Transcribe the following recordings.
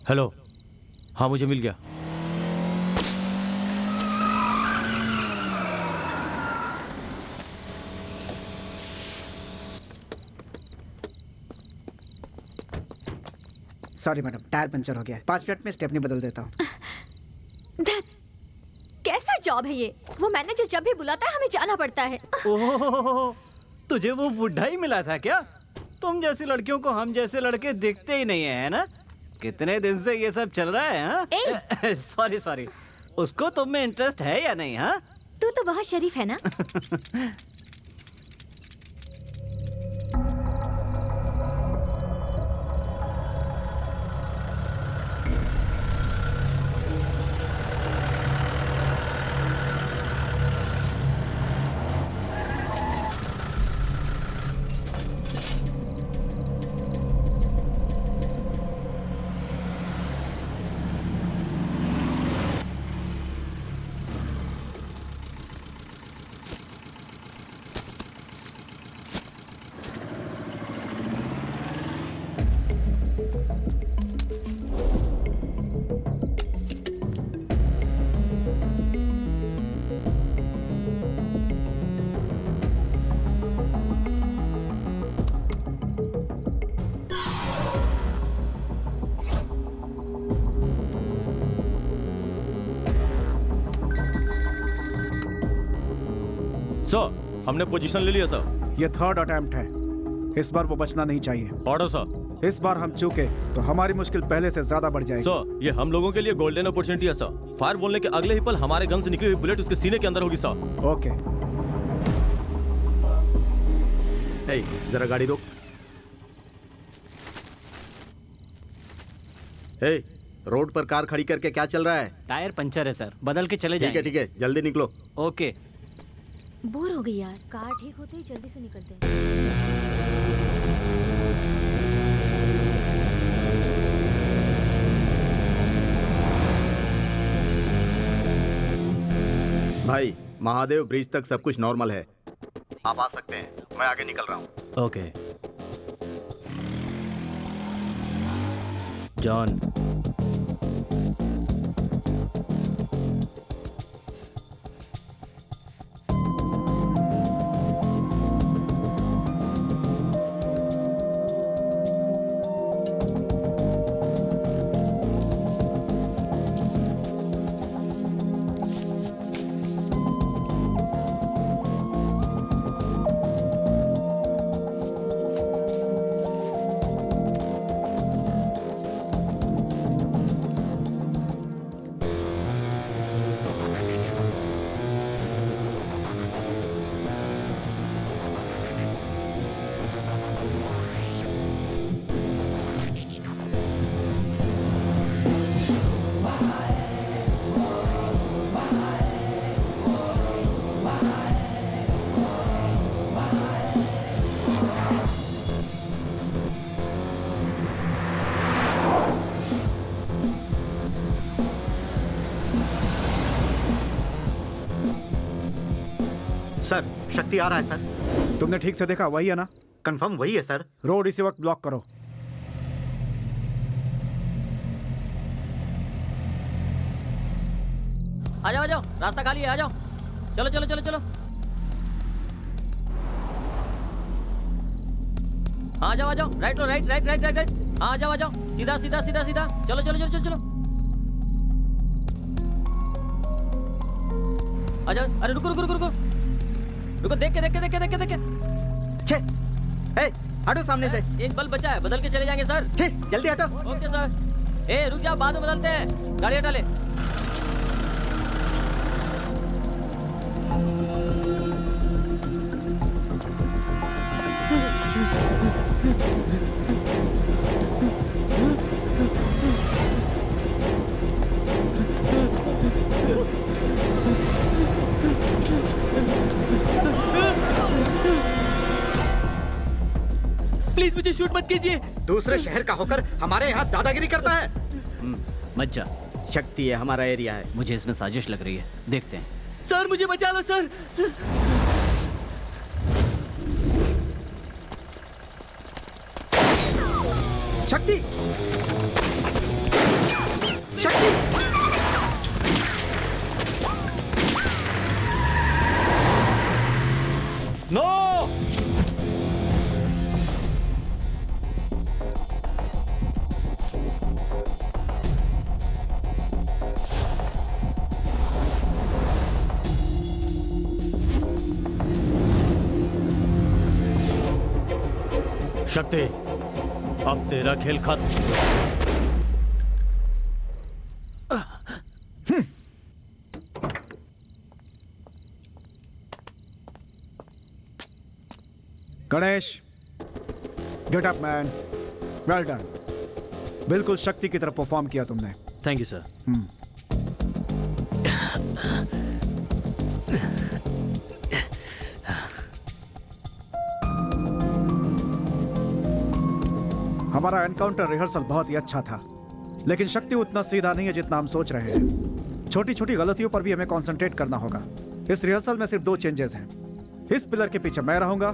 Hello, हाँ मुझे मिल गया। सॉरी मैडम, टायर पंचर हो गया। 5 मिनट में स्टेपनी बदल देता हूँ। कैसा जॉब है ये? वो मैनेजर जब भी बुलाता है हमें जाना पड़ता है। ओह, तुझे वो बुढ़ा ही मिला था क्या? तुम जैसी लड़कियों को हम जैसे लड़के देखते ही नहीं है ना? कितने दिन से ये सब चल रहा है? हाँ? सॉरी सॉरी, उसको तुम में इंटरेस्ट है या नहीं? हाँ, तू तो बहुत शरीफ है ना। सर, हमने पोजीशन ले लिया सर। ये 3rd अटेम्प्ट है, इस बार वो बचना नहीं चाहिए। Order sir. इस बार हम चूके तो हमारी मुश्किल पहले से ज्यादा बढ़ जाएगी। सर, ये हम लोगों के लिए गोल्डन अपॉर्चुनिटी है सर। फायर बोलने के अगले ही पल हमारे गन से निकली हुई बुलेट उसके सीने के अंदर होगी सर। ओके। जरा गाड़ी रोक। रोड पर कार खड़ी करके क्या चल रहा है? टायर पंचर है सर, बदल के चले जाएंगे। ठीक है, जल्दी निकलो। ओके। बोर हो गई यार, कार ठीक होते ही जल्दी से निकलते हैं। भाई, महादेव ब्रिज तक सब कुछ नॉर्मल है, आप आ सकते हैं। मैं आगे निकल रहा हूँ। ओके। जॉन, सर, शक्ति आ रहा है सर। तुमने ठीक से देखा? वही है ना? कंफर्म वही है सर। रोड इसी वक्त ब्लॉक करो। आ जाओ आ जाओ, रास्ता खाली है, आ जाओ। चलो चलो चलो चलो, आ जाओ आ जाओ। राइट लो, right right right right right. आ जाओ आ जाओ, सीधा सीधा सीधा सीधा। चलो चलो चलो चलो चलो, आ जाओ। अरे रुको रुको रुको रुको रुको, देख के देख के देख के देख के देख के। छे, हटो सामने से। एक बल्ब बचा है, बदल के चले जाएंगे सर। छे, जल्दी हटो। Okay sir. रुक जाओ, बाद में बदलते हैं। गाड़ी हटा ले। प्लीज मुझे शूट मत कीजिए। दूसरे शहर का होकर हमारे यहाँ दादागिरी करता है। मत जा, शक्ति है, हमारा एरिया है। मुझे इसमें साजिश लग रही है, देखते हैं। सर मुझे बचा लो सर। शक्ति, नो शक्ति, अब तेरा खेल खत्म। Ganesh, get up man, well done. बिल्कुल शक्ति की तरफ परफॉर्म किया तुमने। Thank you sir. हमारा एनकाउंटर रिहर्सल बहुत ही अच्छा था, लेकिन शक्ति उतना सीधा नहीं है जितना हम सोच रहे हैं। छोटी छोटी गलतियों पर भी हमें कंसंट्रेट करना होगा। इस रिहर्सल में सिर्फ 2 चेंजेस हैं। इस पिलर के पीछे मैं रहूंगा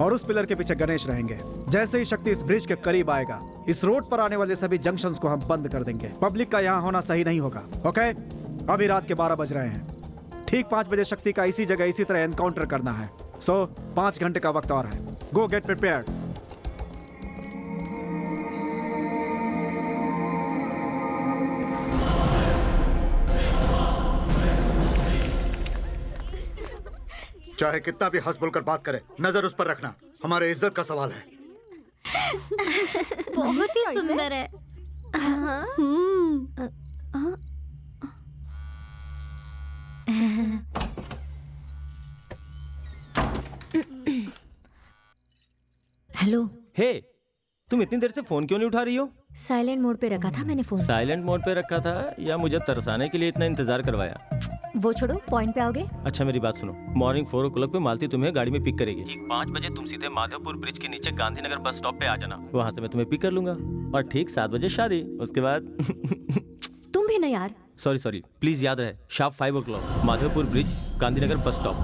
और उस पिलर के पीछे गणेश रहेंगे। जैसे ही शक्ति इस ब्रिज के करीब आएगा, इस रोड पर आने वाले सभी जंक्शंस को हम बंद कर देंगे। पब्लिक का यहाँ होना सही नहीं होगा। ओके, अभी रात के 12 बज रहे हैं। ठीक 5 बजे शक्ति का इसी जगह इसी तरह एनकाउंटर करना है। सो 5 घंटे का वक्त और है। गो गेट प्रिपेयर्ड। चाहे कितना भी हंस बोलकर बात करे, नजर उस पर रखना हमारे इज्जत का सवाल है। बहुत ही सुंदर है। हेलो। हे, तुम इतनी देर से फोन क्यों नहीं उठा रही हो? साइलेंट मोड पे रखा था मैंने फोन। साइलेंट मोड पे रखा था या मुझे तरसाने के लिए इतना इंतजार करवाया? वो छोड़ो, पॉइंट पे आओगे? अच्छा मेरी बात सुनो। मॉर्निंग 4 o'clock पे मालती तुम्हें गाड़ी में पिक करेगी। ठीक 5 बजे तुम सीधे माधवपुर ब्रिज के नीचे गांधीनगर बस स्टॉप पे आ जाना। वहाँ से मैं तुम्हें पिक कर लूंगा और ठीक 7 बजे शादी। उसके बाद तुम भी ना यार। सॉरी प्लीज याद रहे, sharp 5 o'clock Madhopur bridge Gandhinagar bus stop.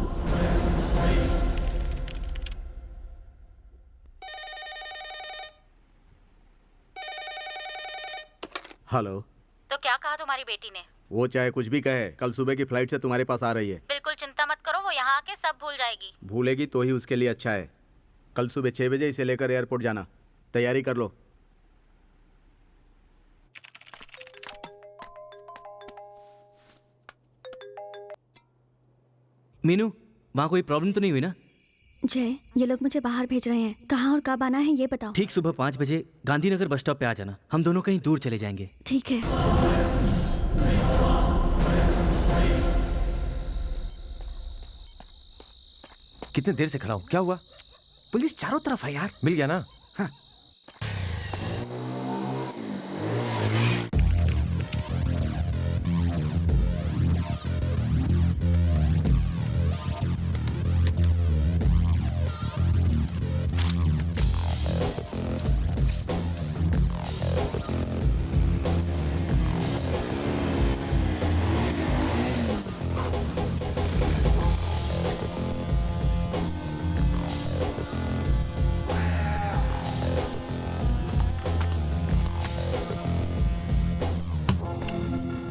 Hello. तो क्या कहा तुम्हारी बेटी ने? वो चाहे कुछ भी कहे, कल सुबह की फ्लाइट से तुम्हारे पास आ रही है। बिल्कुल चिंता मत करो, वो यहाँ आके सब भूल जाएगी। भूलेगी तो ही उसके लिए अच्छा है। कल सुबह 6 बजे इसे लेकर एयरपोर्ट जाना। तैयारी कर लो। मीनू, वहाँ कोई प्रॉब्लम तो नहीं हुई ना? जय, ये लोग मुझे बाहर भेज रहे हैं। कहाँ और कब आना है ये बताओ। ठीक सुबह 5 बजे गांधीनगर बस स्टॉप पे आ जाना। हम दोनों कहीं दूर चले जाएंगे। ठीक है। कितने देर से खड़ा हूँ, क्या हुआ? पुलिस चारों तरफ है यार। मिल गया ना? हाँ।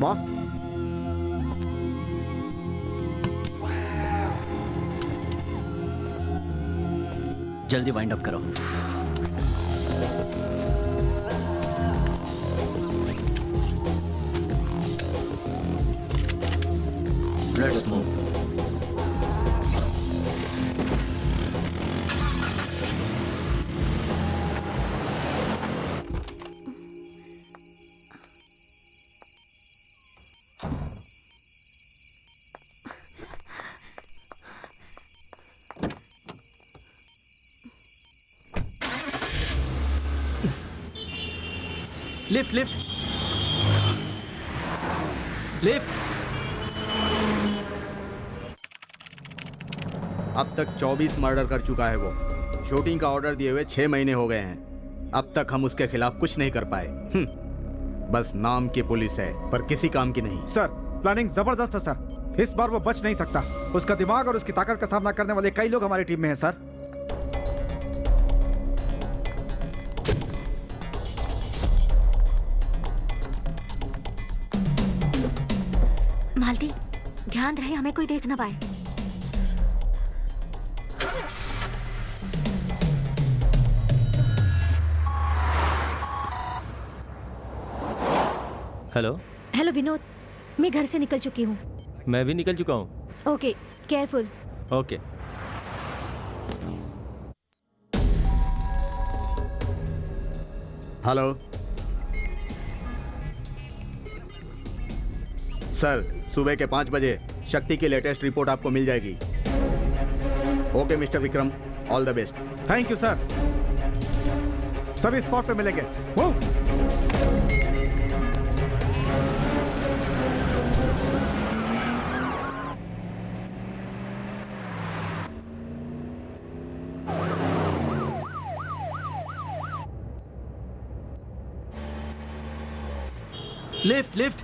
बॉस, जल्दी वाइंड अप करो। Let's move. Lift lift lift. अब तक 24 मर्डर कर चुका है वो। शूटिंग का ऑर्डर दिए हुए 6 महीने हो गए हैं। अब तक हम उसके खिलाफ कुछ नहीं कर पाए। बस नाम की पुलिस है, पर किसी काम की नहीं। सर प्लानिंग जबरदस्त है सर। इस बार वो बच नहीं सकता। उसका दिमाग और उसकी ताकत का सामना करने वाले कई लोग हमारी टीम में हैं सर। ध्यान रहे हमें कोई देख ना पाए। हेलो। हेलो विनोद, मैं घर से निकल चुकी हूँ। मैं भी निकल चुका हूँ। Okay, careful. Okay. Hello sir, सुबह के 5 बजे शक्ति की लेटेस्ट रिपोर्ट आपको मिल जाएगी। Okay mister Vikram, all the best. Thank you sir. सभी स्पॉट पे मिलेंगे। मूव। Lift lift.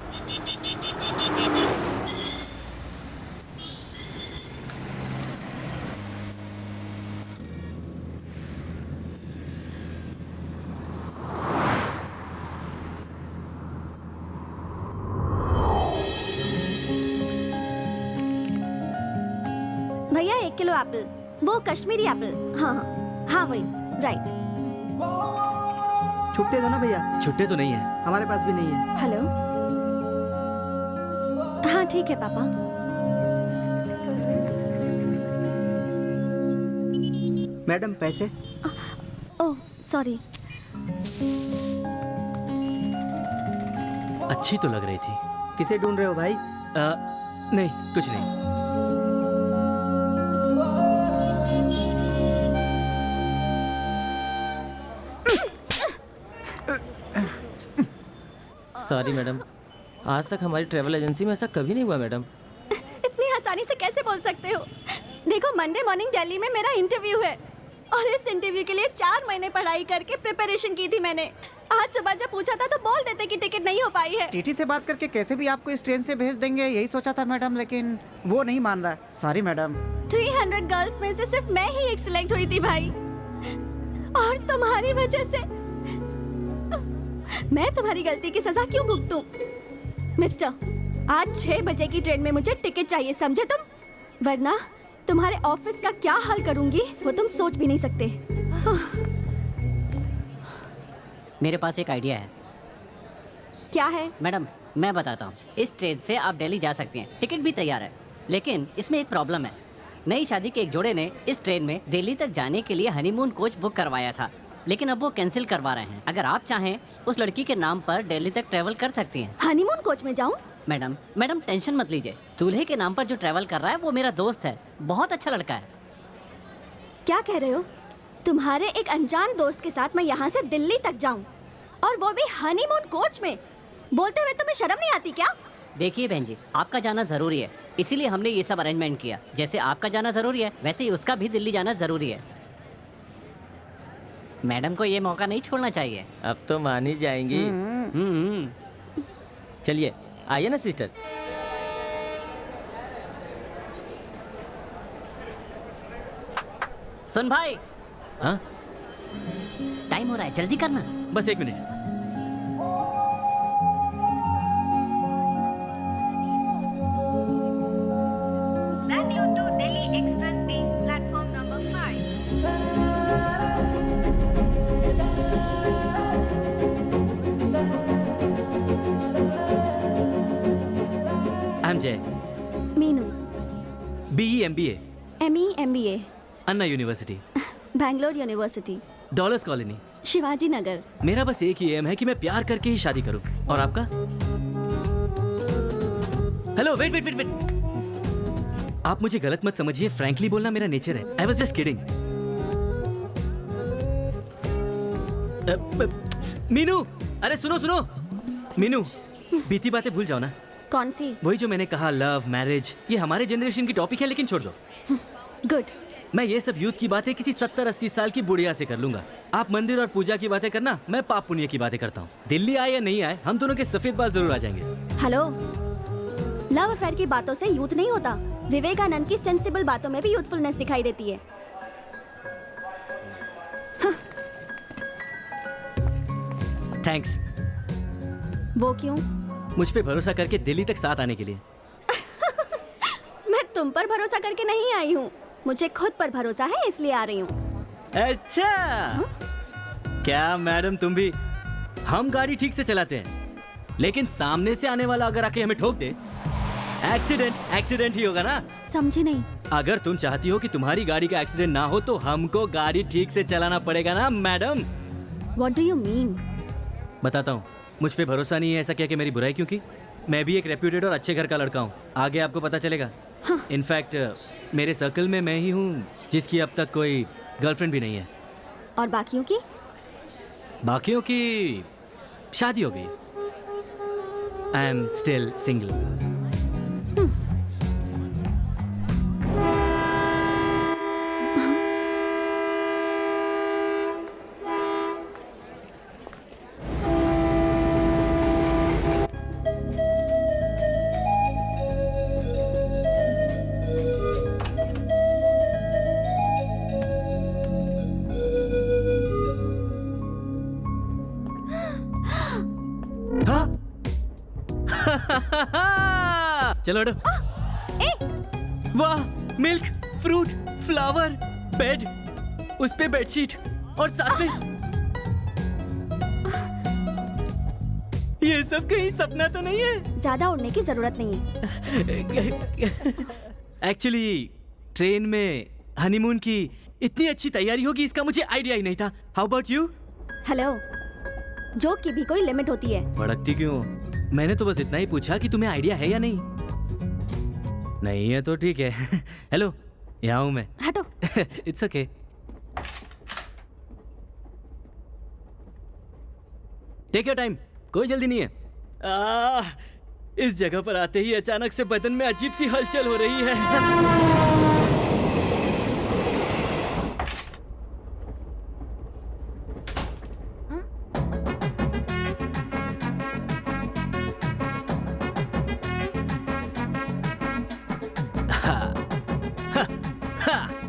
भैया 1 किलो एप्पल, वो कश्मीरी एप्पल। हाँ हाँ हाँ वही, राइट। छुट्टे दो ना भैया। छुट्टे तो नहीं है, हमारे पास भी नहीं है। हेलो। हाँ ठीक है पापा। मैडम पैसे। Oh sorry. अच्छी तो लग रही थी। किसे ढूंढ रहे हो भाई? नहीं कुछ नहीं। सॉरी मैडम, आज तक हमारी ट्रैवल एजेंसी में ऐसा कभी नहीं हुआ मैडम। इतनी आसानी से कैसे बोल सकते हो? देखो मंडे मॉर्निंग दिल्ली में मेरा इंटरव्यू है और इस इंटरव्यू के लिए 4 महीने पढ़ाई करके प्रिपरेशन की थी मैंने। आज सुबह जब पूछा था तो बोल देते कि टिकट नहीं हो पाई है। टीटी से बात करके कैसे भी आपको इस ट्रेन से भेज देंगे यही सोचा था मैडम, लेकिन वो नहीं मान रहा। Sorry madam. 300 गर्ल्स में से सिर्फ मैं ही एक सिलेक्ट हुई थी भाई, और तुम्हारी वजह से मैं तुम्हारी गलती की सजा क्यों भुगतूं? मिस्टर, आज 6 बजे की ट्रेन में मुझे टिकट चाहिए, समझे तुम? वरना तुम्हारे ऑफिस का क्या हाल करूंगी वो तुम सोच भी नहीं सकते। मेरे पास एक आइडिया है। क्या है? मैडम मैं बताता हूँ। इस ट्रेन से आप दिल्ली जा सकती हैं, टिकट भी तैयार है, लेकिन इसमें एक प्रॉब्लम है। नई शादी के एक जोड़े ने इस ट्रेन में दिल्ली तक जाने के लिए हनीमून कोच बुक करवाया था, लेकिन अब वो कैंसिल करवा रहे हैं। अगर आप चाहें उस लड़की के नाम पर दिल्ली तक ट्रैवल कर सकती हैं। हनीमून कोच में जाऊं? मैडम टेंशन मत लीजिए। दूल्हे के नाम पर जो ट्रैवल कर रहा है वो मेरा दोस्त है, बहुत अच्छा लड़का है। क्या कह रहे हो? तुम्हारे एक अनजान दोस्त के साथ मैं यहाँ से दिल्ली तक जाऊं, और वो भी हनीमून कोच में? बोलते हुए तुम्हें शर्म नहीं आती क्या? देखिए बहन जी, आपका जाना जरूरी है, इसीलिए हमने ये सब अरेंजमेंट किया। जैसे आपका जाना जरूरी है वैसे ही उसका भी दिल्ली जाना जरूरी है। मैडम को ये मौका नहीं छोड़ना चाहिए। अब तो मान ही जाएंगी। चलिए आइए ना सिस्टर। सुन भाई, हाँ टाइम हो रहा है, जल्दी करना। बस 1 minute. I'm Jay. Meenu. BE MBA, ME MBA, Anna university, Bangalore university, Dollars Colony. Shivaji Nagar. मेरा बस एक ही एम है कि मैं प्यार करके ही शादी करूं। और आपका? Hello, wait wait wait wait. आप मुझे गलत मत समझिए, फ्रैंकली बोलना मेरा नेचर है। I was just kidding. Meenu, अरे सुनो सुनो। मीनू, बीती बातें भूल जाओ ना। कौन सी? वही जो मैंने कहा, लव मैरिज, ये हमारे जनरेशन की टॉपिक है, लेकिन छोड़ दो। गुड। मैं ये सब यूथ की बातें किसी 70-80 साल की बुढ़िया से कर लूंगा। आप मंदिर और पूजा की बातें करना, मैं पाप पुण्य की बातें करता हूँ। दिल्ली आए या नहीं आए, हम दोनों के सफेद बाल जरूर आ जाएंगे। हेलो, लव अफेयर की बातों से यूथ नहीं होता। विवेकानंद की सेंसिबल बातों में भी यूथफुलनेस दिखाई देती है। थैंक्स। वो क्यों? मुझ पे भरोसा करके दिल्ली तक साथ आने के लिए। तुम पर भरोसा करके नहीं आई हूँ, मुझे खुद पर भरोसा है इसलिए आ रही हूँ। अच्छा क्या मैडम तुम भी? हम गाड़ी ठीक से चलाते हैं, लेकिन सामने से आने वाला अगर आके हमें ठोक दे, एक्सीडेंट ही होगा ना। समझी नहीं। अगर तुम चाहती हो कि तुम्हारी गाड़ी का एक्सीडेंट ना हो तो हमको गाड़ी ठीक से चलाना पड़ेगा ना madam. What do you mean? बताता हूँ, मुझ पे भरोसा नहीं है ऐसा क्या कि मेरी बुराई क्यों की? मैं भी एक रेप्यूटेड और अच्छे घर का लड़का हूँ, आगे आपको पता चलेगा। इनफैक्ट मेरे सर्कल में मैं ही हूँ जिसकी अब तक कोई गर्लफ्रेंड भी नहीं है। और बाकियों की? बाकियों की शादी हो गई। I am still single. चलो हटो। वाह, मिल्क, फ्रूट, फ्लावर, बेड, उस पे बेडशीट और साथ में ये सब कहीं सपना तो नहीं है? ज्यादा उड़ने की जरूरत नहीं है। एक्चुअली ट्रेन में हनीमून की इतनी अच्छी तैयारी होगी इसका मुझे आइडिया ही नहीं था। How about you? Hello, joke की भी कोई लिमिट होती है। भड़कती क्यों? मैंने तो बस इतना ही पूछा कि तुम्हें आइडिया है या नहीं। नहीं है तो ठीक है। हेलो, यहाँ हूँ मैं। हटो। It's okay. Take your time, कोई जल्दी नहीं है। इस जगह पर आते ही अचानक से बदन में अजीब सी हलचल हो रही है।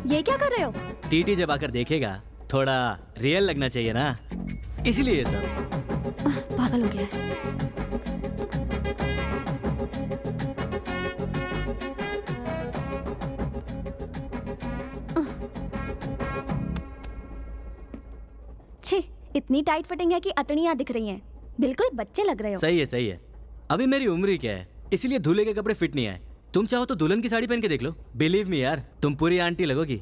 ये क्या कर रहे हो? टीटी जब आकर देखेगा थोड़ा रियल लगना चाहिए ना, इसलिए ये सब। पागल हो गया है। छी, इतनी टाइट फिटिंग है कि अतड़ियां दिख रही हैं। बिल्कुल बच्चे लग रहे हो। सही है सही है। अभी मेरी उम्र ही क्या है, इसीलिए दूल्हे के कपड़े फिट नहीं आए। तुम चाहो तो दुल्हन की साड़ी पहन के देख लो। बिलीव मी यार, तुम पूरी आंटी लगोगी।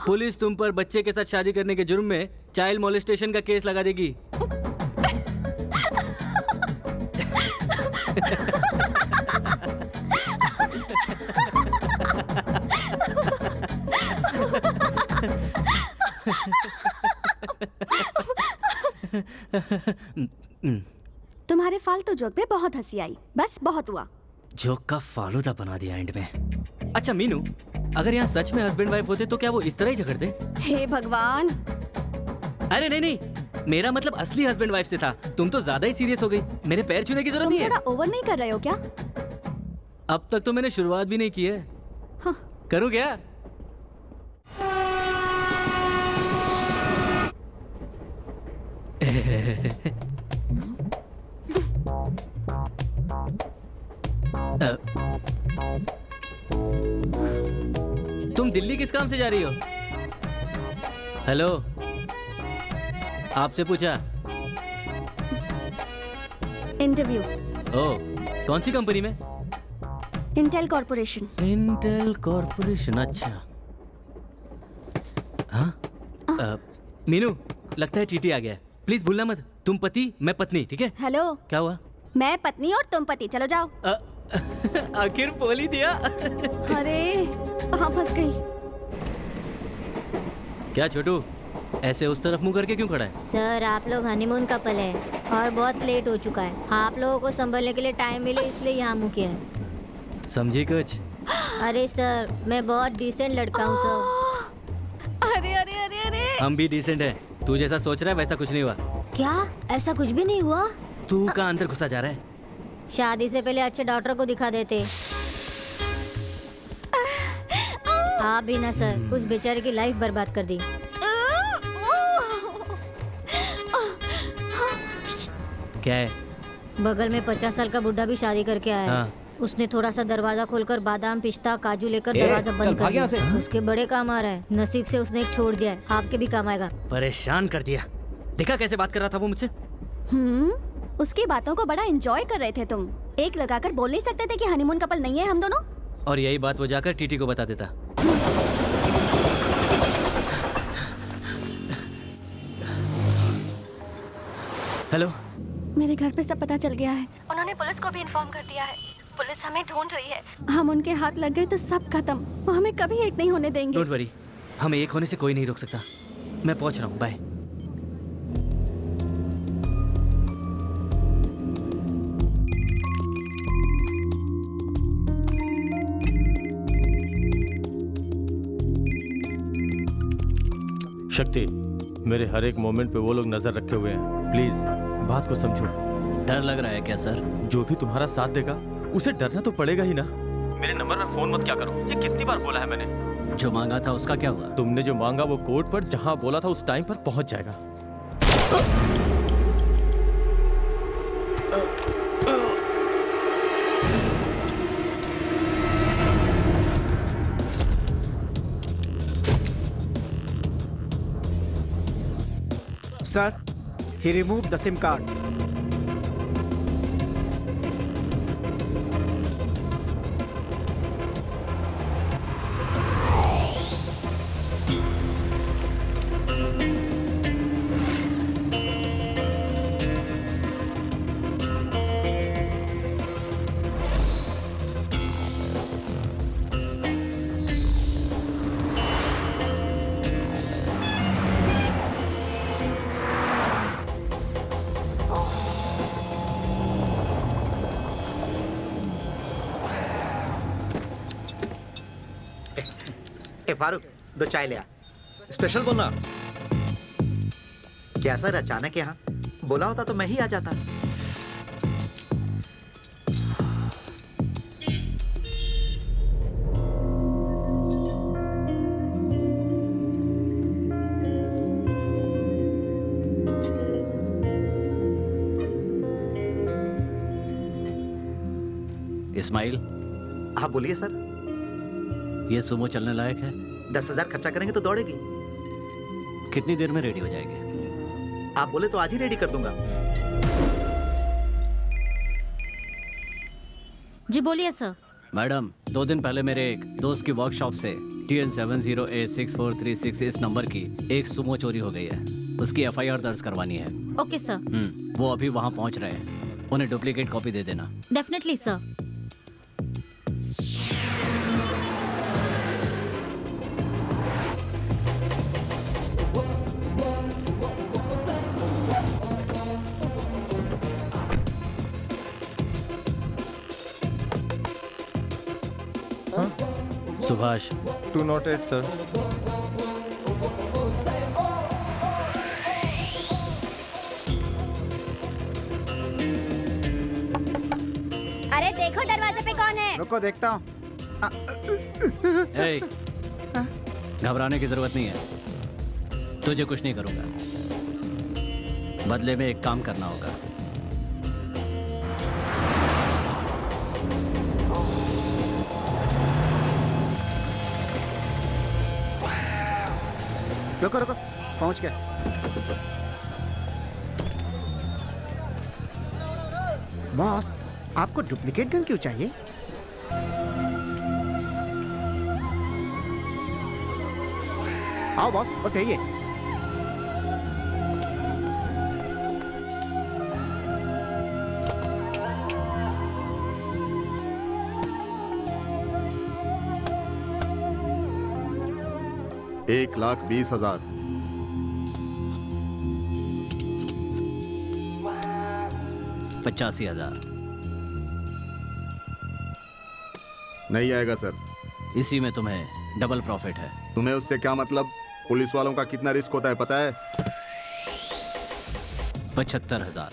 पुलिस तुम पर बच्चे के साथ शादी करने के जुर्म में चाइल्ड मोलेस्टेशन का केस लगा देगी। तुम्हारे फालतू जोक पे बहुत हंसी आई, बस बहुत हुआ। जोक का फालूदा बना दिया एंड में। अच्छा मीनू, अगर यहाँ सच में हस्बैंड वाइफ होते तो क्या वो इस तरह ही झगड़ते? हे भगवान। अरे नहीं नहीं, मेरा मतलब असली हस्बैंड वाइफ से था। तुम तो ज्यादा ही सीरियस हो गई। मेरे पैर छूने की जरूरत नहीं है। तुम थोड़ा ओवर नहीं कर रहे हो क्या? अब तक तो मैंने शुरुआत भी नहीं की है। हाँ। करूँ क्या? तुम दिल्ली किस काम से जा रही हो? हेलो, आपसे पूछा। इंटरव्यू। ओह, कौन सी कंपनी में? Intel corporation. इंटेल कॉर्पोरेशन, अच्छा। हाँ मीनू, लगता है टीटी आ गया। प्लीज भूलना मत, तुम पति मैं पत्नी, ठीक है? हेलो, क्या हुआ? मैं पत्नी और तुम पति, चलो जाओ। आखिर बोल ही दिया। अरे कहाँ फंस गई? क्या छोटू, ऐसे उस तरफ मुंह करके क्यों खड़ा है? सर, आप लोग हनीमून कपल है और बहुत लेट हो चुका है। आप लोगों को संभलने के लिए टाइम मिले इसलिए यहाँ मुँह किया है। समझी कुछ? अरे सर, मैं बहुत डिसेंट लड़का हूँ सर। अरे अरे अरे अरे, हम भी डिसेंट है। तू जैसा सोच रहा है वैसा कुछ नहीं हुआ। क्या? ऐसा कुछ भी नहीं हुआ? तू कहाँ अंदर घुसा जा रहा है? शादी से पहले अच्छे डॉक्टर को दिखा देते। आप भी ना सर, उस बेचारे की लाइफ बर्बाद कर दी। क्या है? बगल में 50 साल का बुढ़ा भी शादी करके आया है। हाँ। उसने थोड़ा सा दरवाजा खोलकर बादाम पिस्ता काजू लेकर ए, दरवाजा चल, बंद भाग कर यहाँ दिया। से। उसके बड़े काम आ रहा है। नसीब से उसने एक छोड़ दिया है, आपके भी काम आएगा। परेशान कर दिया। देखा कैसे बात कर रहा था वो मुझसे। उसकी बातों को बड़ा एंजॉय कर रहे थे तुम। एक लगाकर बोल नहीं सकते थे कि हनीमून कपल नहीं है हम दोनों? और यही बात वो जाकर टीटी को बता देता। हेलो, मेरे घर पे सब पता चल गया है। उन्होंने पुलिस को भी इन्फॉर्म कर दिया है। पुलिस हमें ढूंढ रही है। हम उनके हाथ लग गए तो सब खत्म। वो हमें कभी एक नहीं होने देंगे। डोंट वरी, हमें एक होने से कोई नहीं रोक सकता। मैं पहुंच रहा हूँ, बाय। शक्ति, मेरे हर एक मोमेंट पे वो लोग नजर रखे हुए हैं। प्लीज बात को समझो। डर लग रहा है क्या सर? जो भी तुम्हारा साथ देगा उसे डरना तो पड़ेगा ही ना। मेरे नंबर पर फोन मत क्या करो। ये कितनी बार बोला है मैंने। जो मांगा था उसका क्या हुआ? तुमने जो मांगा वो कोर्ट पर जहां बोला था उस टाइम पर पहुंच जाएगा। Sir, he removed the SIM card. Farooq, दो चाय ले आ। स्पेशल बोलना। क्या सर अचानक यहाँ? बोला होता तो मैं ही आ जाता। इस्माइल। हाँ बोलिए सर। ये सुमो चलने लायक है? 10,000 खर्चा करेंगे तो दौड़ेगी। कितनी देर में रेडी हो जाएगी? आप बोले तो आज ही रेडी कर दूंगा। जी बोलिए सर। मैडम, 2 दिन पहले मेरे एक दोस्त की वर्कशॉप से TN70A6436 इस नंबर की एक सुमो चोरी हो गई है। उसकी FIR दर्ज करवानी है। Okay sir. वो अभी वहाँ पहुँच रहे हैं। उन्हें डुप्लीकेट कॉपी दे देना। Definitely sir. सुभाष। 208 सर। अरे देखो दरवाजे पे कौन है। रुको देखता हूँ। ए, घबराने की जरूरत नहीं है। तुझे कुछ नहीं करूंगा। बदले में एक काम करना होगा। रुको रुको, पहुंच गया। बॉस, आपको डुप्लीकेट गन क्यों चाहिए? आओ बॉस, बस यही है। एक 1,20,000। 85,000। नहीं आएगा सर। इसी में तुम्हें डबल प्रॉफिट है। तुम्हें उससे क्या मतलब? पुलिस वालों का कितना रिस्क होता है पता है? 75,000।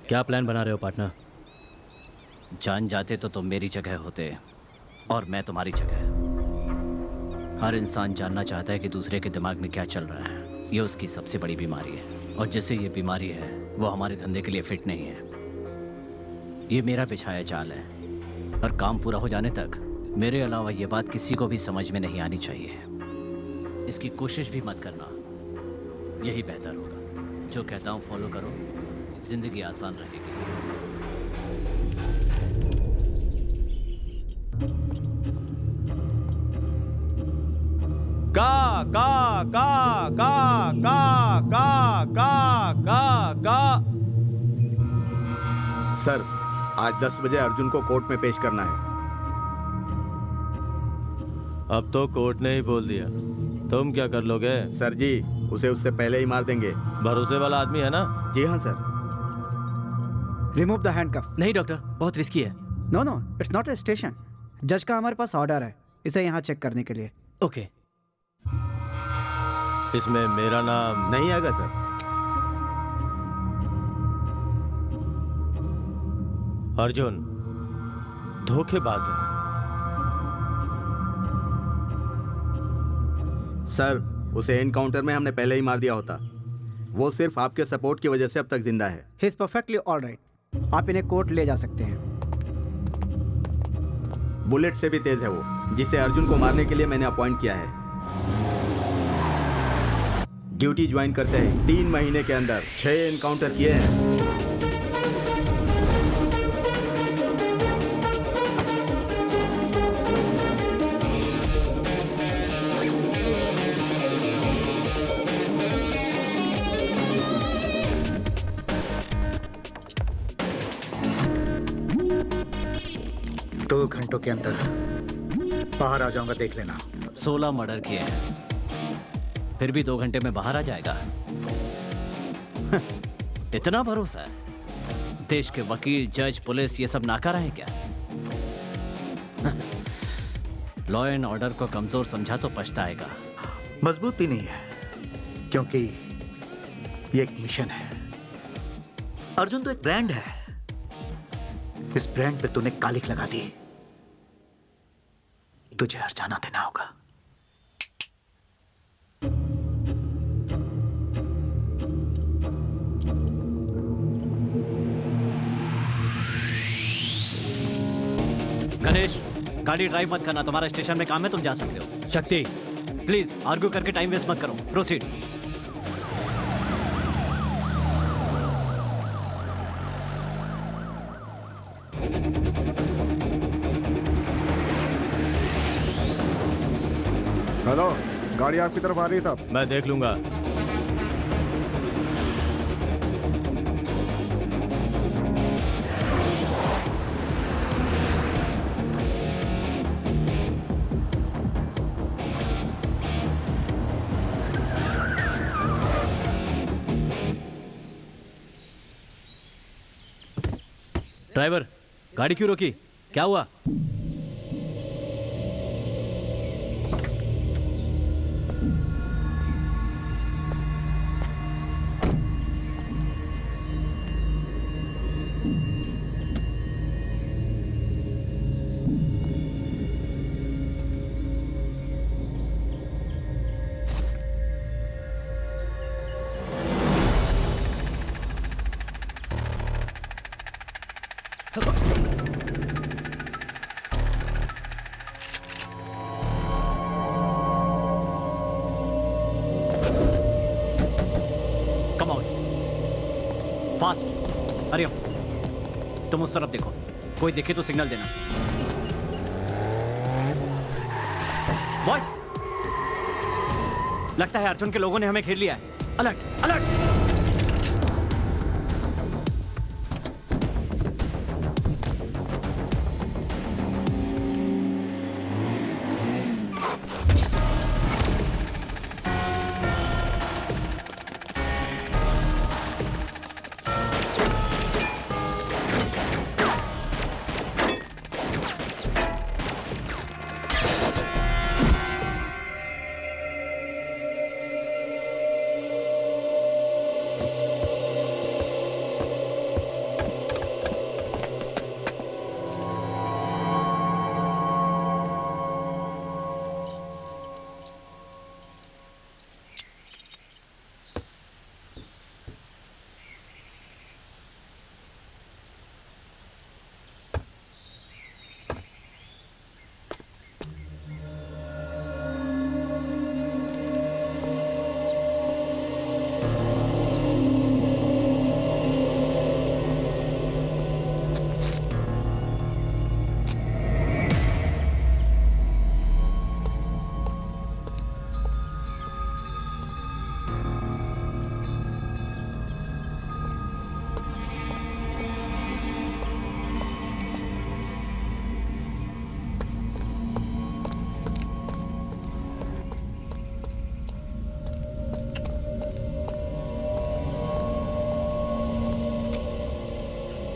क्या प्लान बना रहे हो पार्टनर? जान जाते तो तुम मेरी जगह होते और मैं तुम्हारी जगह। हर इंसान जानना चाहता है कि दूसरे के दिमाग में क्या चल रहा है। ये उसकी सबसे बड़ी बीमारी है और जिसे ये बीमारी है वो हमारे धंधे के लिए फिट नहीं है। ये मेरा बिछाया जाल है और काम पूरा हो जाने तक मेरे अलावा ये बात किसी को भी समझ में नहीं आनी चाहिए। इसकी कोशिश भी मत करना, यही बेहतर होगा। जो कहता हूँ फॉलो करो, जिंदगी आसान रहेगी। का का का का का का का का का। सर, आज 10 बजे अर्जुन को कोर्ट में पेश करना है। अब तो कोर्ट ने ही बोल दिया, तुम क्या कर लोगे? सर जी, उसे उससे पहले ही मार देंगे। भरोसे वाला आदमी है ना? जी हाँ सर। Remove the handcuff. नहीं डॉक्टर, बहुत रिस्की है। No no, it's not a station. जज का हमारे पास ऑर्डर है इसे यहाँ चेक करने के लिए। ओके। इसमें मेरा नाम नहीं आएगा सर। अर्जुन धोखेबाज है। सर, उसे एनकाउंटर में हमने पहले ही मार दिया होता। वो सिर्फ आपके सपोर्ट की वजह से अब तक जिंदा है। He is perfectly alright. आप इन्हें कोर्ट ले जा सकते हैं। बुलेट से भी तेज है वो, जिसे अर्जुन को मारने के लिए मैंने अपॉइंट किया है। ड्यूटी ज्वाइन करते हैं 3 महीने के अंदर 6 एनकाउंटर किए हैं। दो घंटों के अंदर बाहर आ जाऊंगा, देख लेना। 16 मर्डर किए हैं, फिर भी 2 घंटे में बाहर आ जाएगा? इतना भरोसा है? देश के वकील, जज, पुलिस ये सब नाकारा है क्या? लॉ एंड ऑर्डर को कमजोर समझा तो पछताएगा। मजबूत भी नहीं है, क्योंकि ये एक मिशन है। अर्जुन तो एक ब्रांड है, इस ब्रांड पे तूने कालिक लगा दी, तुझे हर्जाना देना होगा। गणेश, गाड़ी ड्राइव मत करना, तुम्हारा स्टेशन में काम है, तुम जा सकते हो। शक्ति, प्लीज आर्ग्यू करके टाइम वेस्ट मत करो, प्रोसीड। हेलो, गाड़ी आपकी तरफ आ रही है साहब। मैं देख लूंगा। ड्राइवर, गाड़ी क्यों रोकी? क्या हुआ? Fast, hurry up. तुम उस तरफ देखो, कोई दिखे तो सिग्नल देना। बॉयज, लगता है अर्जुन के लोगों ने हमें घेर लिया है। Alert, alert.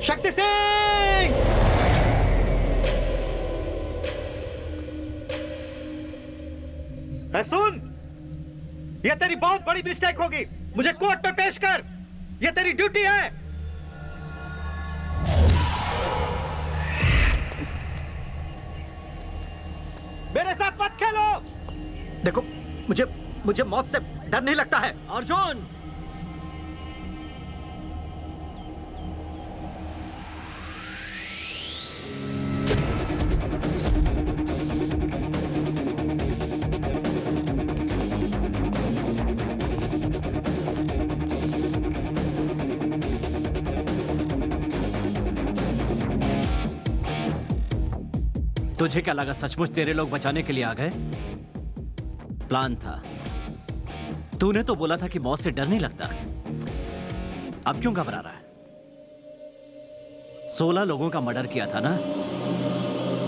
शक्ति सिंह! सुन, यह तेरी बहुत बड़ी मिस्टेक होगी। मुझे कोर्ट में पेश कर, यह तेरी ड्यूटी है। मेरे साथ मत खेलो। देखो, मुझे मौत से डर नहीं लगता है। अर्जुन, तुझे क्या लगा सचमुच तेरे लोग बचाने के लिए आ गए? प्लान था। तूने तो बोला था कि मौत से डर नहीं लगता। अब क्यों घबरा रहा है? 16 लोगों का मर्डर किया था ना,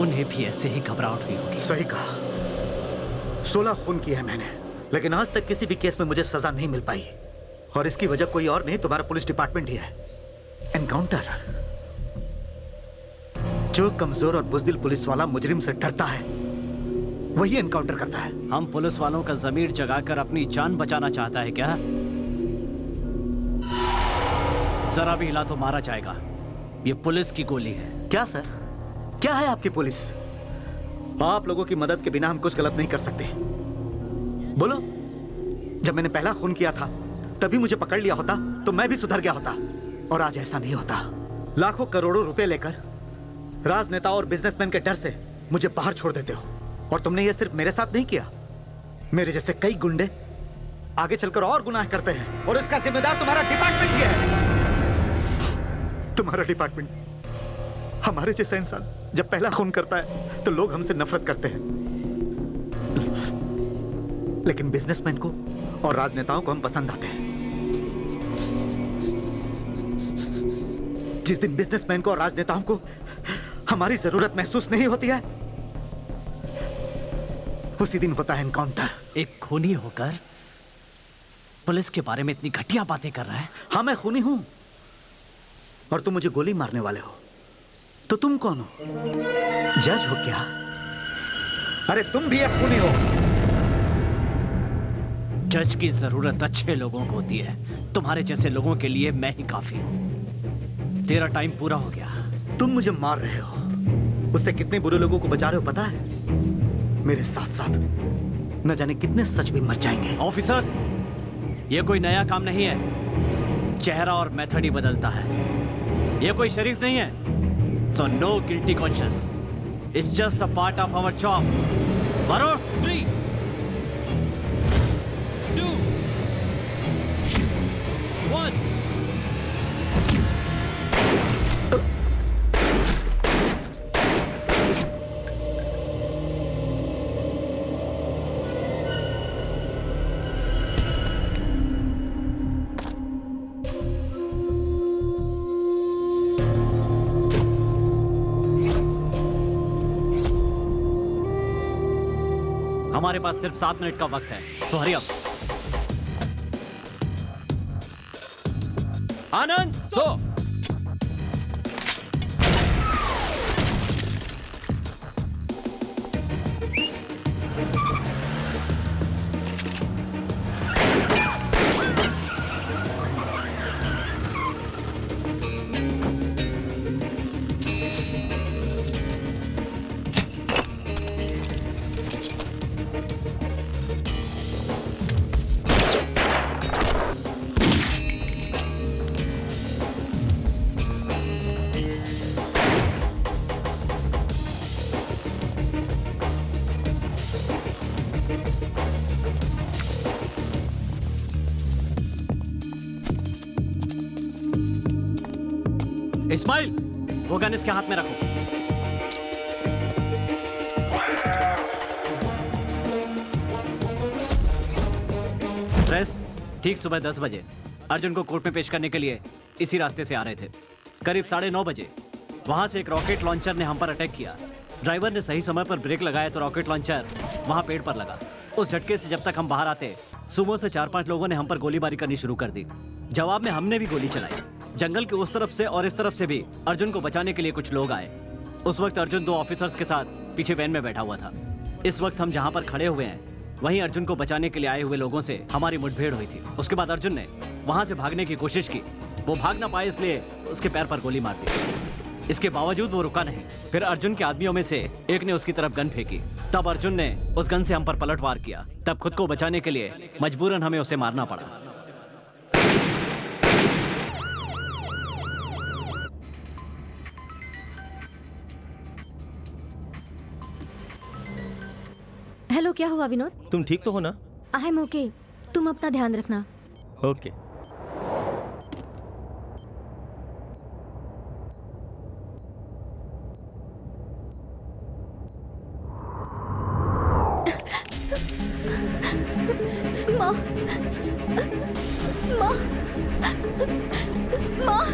उन्हें भी ऐसे ही घबराहट हुई होगी। सही कहा, 16 खून किए हैं मैंने, लेकिन आज तक किसी भी केस में मुझे सजा नहीं मिल पाई। और इसकी वजह कोई और नहीं, तुम्हारा पुलिस डिपार्टमेंट ही है। एनकाउंटर। जो कमजोर और बुज़दिल पुलिस वाला मुजरिम से डरता है, वही एनकाउंटर करता है। हम पुलिस वालों का ज़मीर जगाकर अपनी जान बचाना चाहता है क्या? जरा भी हिला तो मारा जाएगा। ये पुलिस की गोली है। क्या सर? क्या है आपकी पुलिस? आप लोगों की मदद के बिना हम कुछ गलत नहीं कर सकते। बोलो, जब मैंने पहला खून किया था तभी मुझे पकड़ लिया होता तो मैं भी सुधर गया होता। और आज ऐसा नहीं होता। लाखों करोड़ों रुपए लेकर राजनेताओं और बिजनेसमैन के डर से मुझे बाहर छोड़ देते हो। और तुमने ये सिर्फ मेरे साथ नहीं किया, मेरे जैसे कई गुंडे आगे चलकर और गुनाह करते हैं, और इसका जिम्मेदार तुम्हारा डिपार्टमेंट ही है। तुम्हारा डिपार्टमेंट। हमारे जैसा इंसान जब पहला खून करता है तो लोग हमसे नफरत करते हैं, लेकिन बिजनेसमैन को और राजनेताओं को हम पसंद आते हैं। जिस दिन बिजनेसमैन को और राजनेताओं को हमारी जरूरत महसूस नहीं होती है, उसी दिन होता है एनकाउंटर। एक खूनी होकर पुलिस के बारे में इतनी घटिया बातें कर रहा है। हाँ, मैं खूनी हूं और तुम मुझे गोली मारने वाले हो। तो तुम कौन हो? जज हो क्या? अरे तुम भी एक खूनी हो। जज की जरूरत अच्छे लोगों को होती है। तुम्हारे जैसे लोगों के लिए मैं ही काफी हूं। तेरा टाइम पूरा हो गया। तुम मुझे मार रहे हो, उससे कितने बुरे लोगों को बचा रहे हो पता है? मेरे साथ साथ न जाने कितने सच भी मर जाएंगे। ऑफिसर्स, ये कोई नया काम नहीं है। चेहरा और मेथड ही बदलता है। ये कोई शरीफ नहीं है। So no guilty conscious. It's just a part of our job. Varun, 3, 2, 1। हमारे पास सिर्फ 7 मिनट का वक्त है, सो हरी अप। आनंद, सो। इस्माइल, वो गन इसके हाथ में रखो। प्रेस, ठीक सुबह 10 बजे अर्जुन को कोर्ट में पेश करने के लिए इसी रास्ते से आ रहे थे। करीब 9:30 बजे वहां से एक रॉकेट लॉन्चर ने हम पर अटैक किया। ड्राइवर ने सही समय पर ब्रेक लगाया तो रॉकेट लॉन्चर वहां पेड़ पर लगा। उस झटके से जब तक हम बाहर आते, सुमो से 4-5 लोगों ने हम पर गोलीबारी करनी शुरू कर दी। जवाब में हमने भी गोली चलाई। जंगल के उस तरफ से और इस तरफ से भी अर्जुन को बचाने के लिए कुछ लोग आए। उस वक्त अर्जुन 2 ऑफिसर्स के साथ पीछे वैन में बैठा हुआ था। इस वक्त हम जहां पर खड़े हुए हैं वहीं अर्जुन को बचाने के लिए आए हुए लोगों से हमारी मुठभेड़ हुई थी। उसके बाद अर्जुन ने वहां से भागने की कोशिश की। वो भाग ना पाए इसलिए उसके पैर पर गोली मार दी। इसके बावजूद वो रुका नहीं। फिर अर्जुन के आदमियों में से एक ने उसकी तरफ गन फेंकी। तब अर्जुन ने उस गन से हम पर पलटवार किया। तब खुद को बचाने के लिए मजबूरन हमें उसे मारना पड़ा। हेलो, क्या हुआ विनोद? तुम ठीक तो हो ना? I am okay. तुम अपना ध्यान रखना। ओके। माँ, माँ, माँ।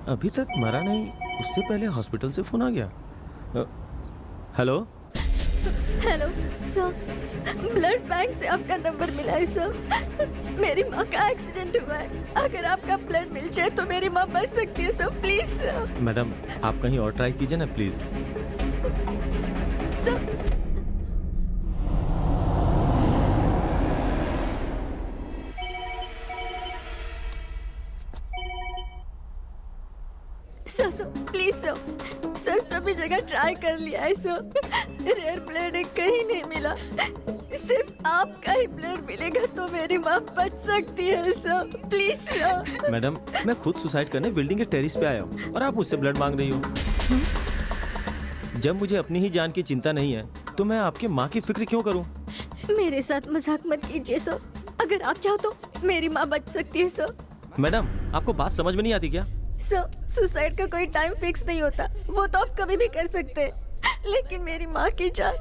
अभी तक मरा नहीं, उससे पहले हॉस्पिटल से फोन आ गया। Hello hello sir, blood bank से आपका नंबर मिला है सर। मेरी माँ का एक्सीडेंट हुआ है। अगर आपका ब्लड मिल जाए तो मेरी माँ बच सकती है सर, प्लीज सर। मैडम, आप कहीं और ट्राई कीजिए ना please. Sir, sir sir please sir, sir सभी जगह ट्राई कर लिया है सर। रेयर ब्लड कहीं नहीं मिला। सिर्फ आपका ही ब्लड मिलेगा तो मेरी माँ बच सकती है सर, प्लीज सर। मैडम, मैं खुद सुसाइड करने बिल्डिंग के टेरिस पे आया हूँ और आप मुझसे ब्लड मांग रही हो। जब मुझे अपनी ही जान की चिंता नहीं है तो मैं आपके माँ की फिक्र क्यों करूँ? मेरे साथ मजाक मत कीजिए सर। अगर आप चाहो तो मेरी माँ बच सकती है सर। मैडम, आपको बात समझ में नहीं आती क्या? सर, सुसाइड का कोई टाइम फिक्स नहीं होता, वो तो आप कभी भी कर सकते हैं। लेकिन मेरी माँ की जान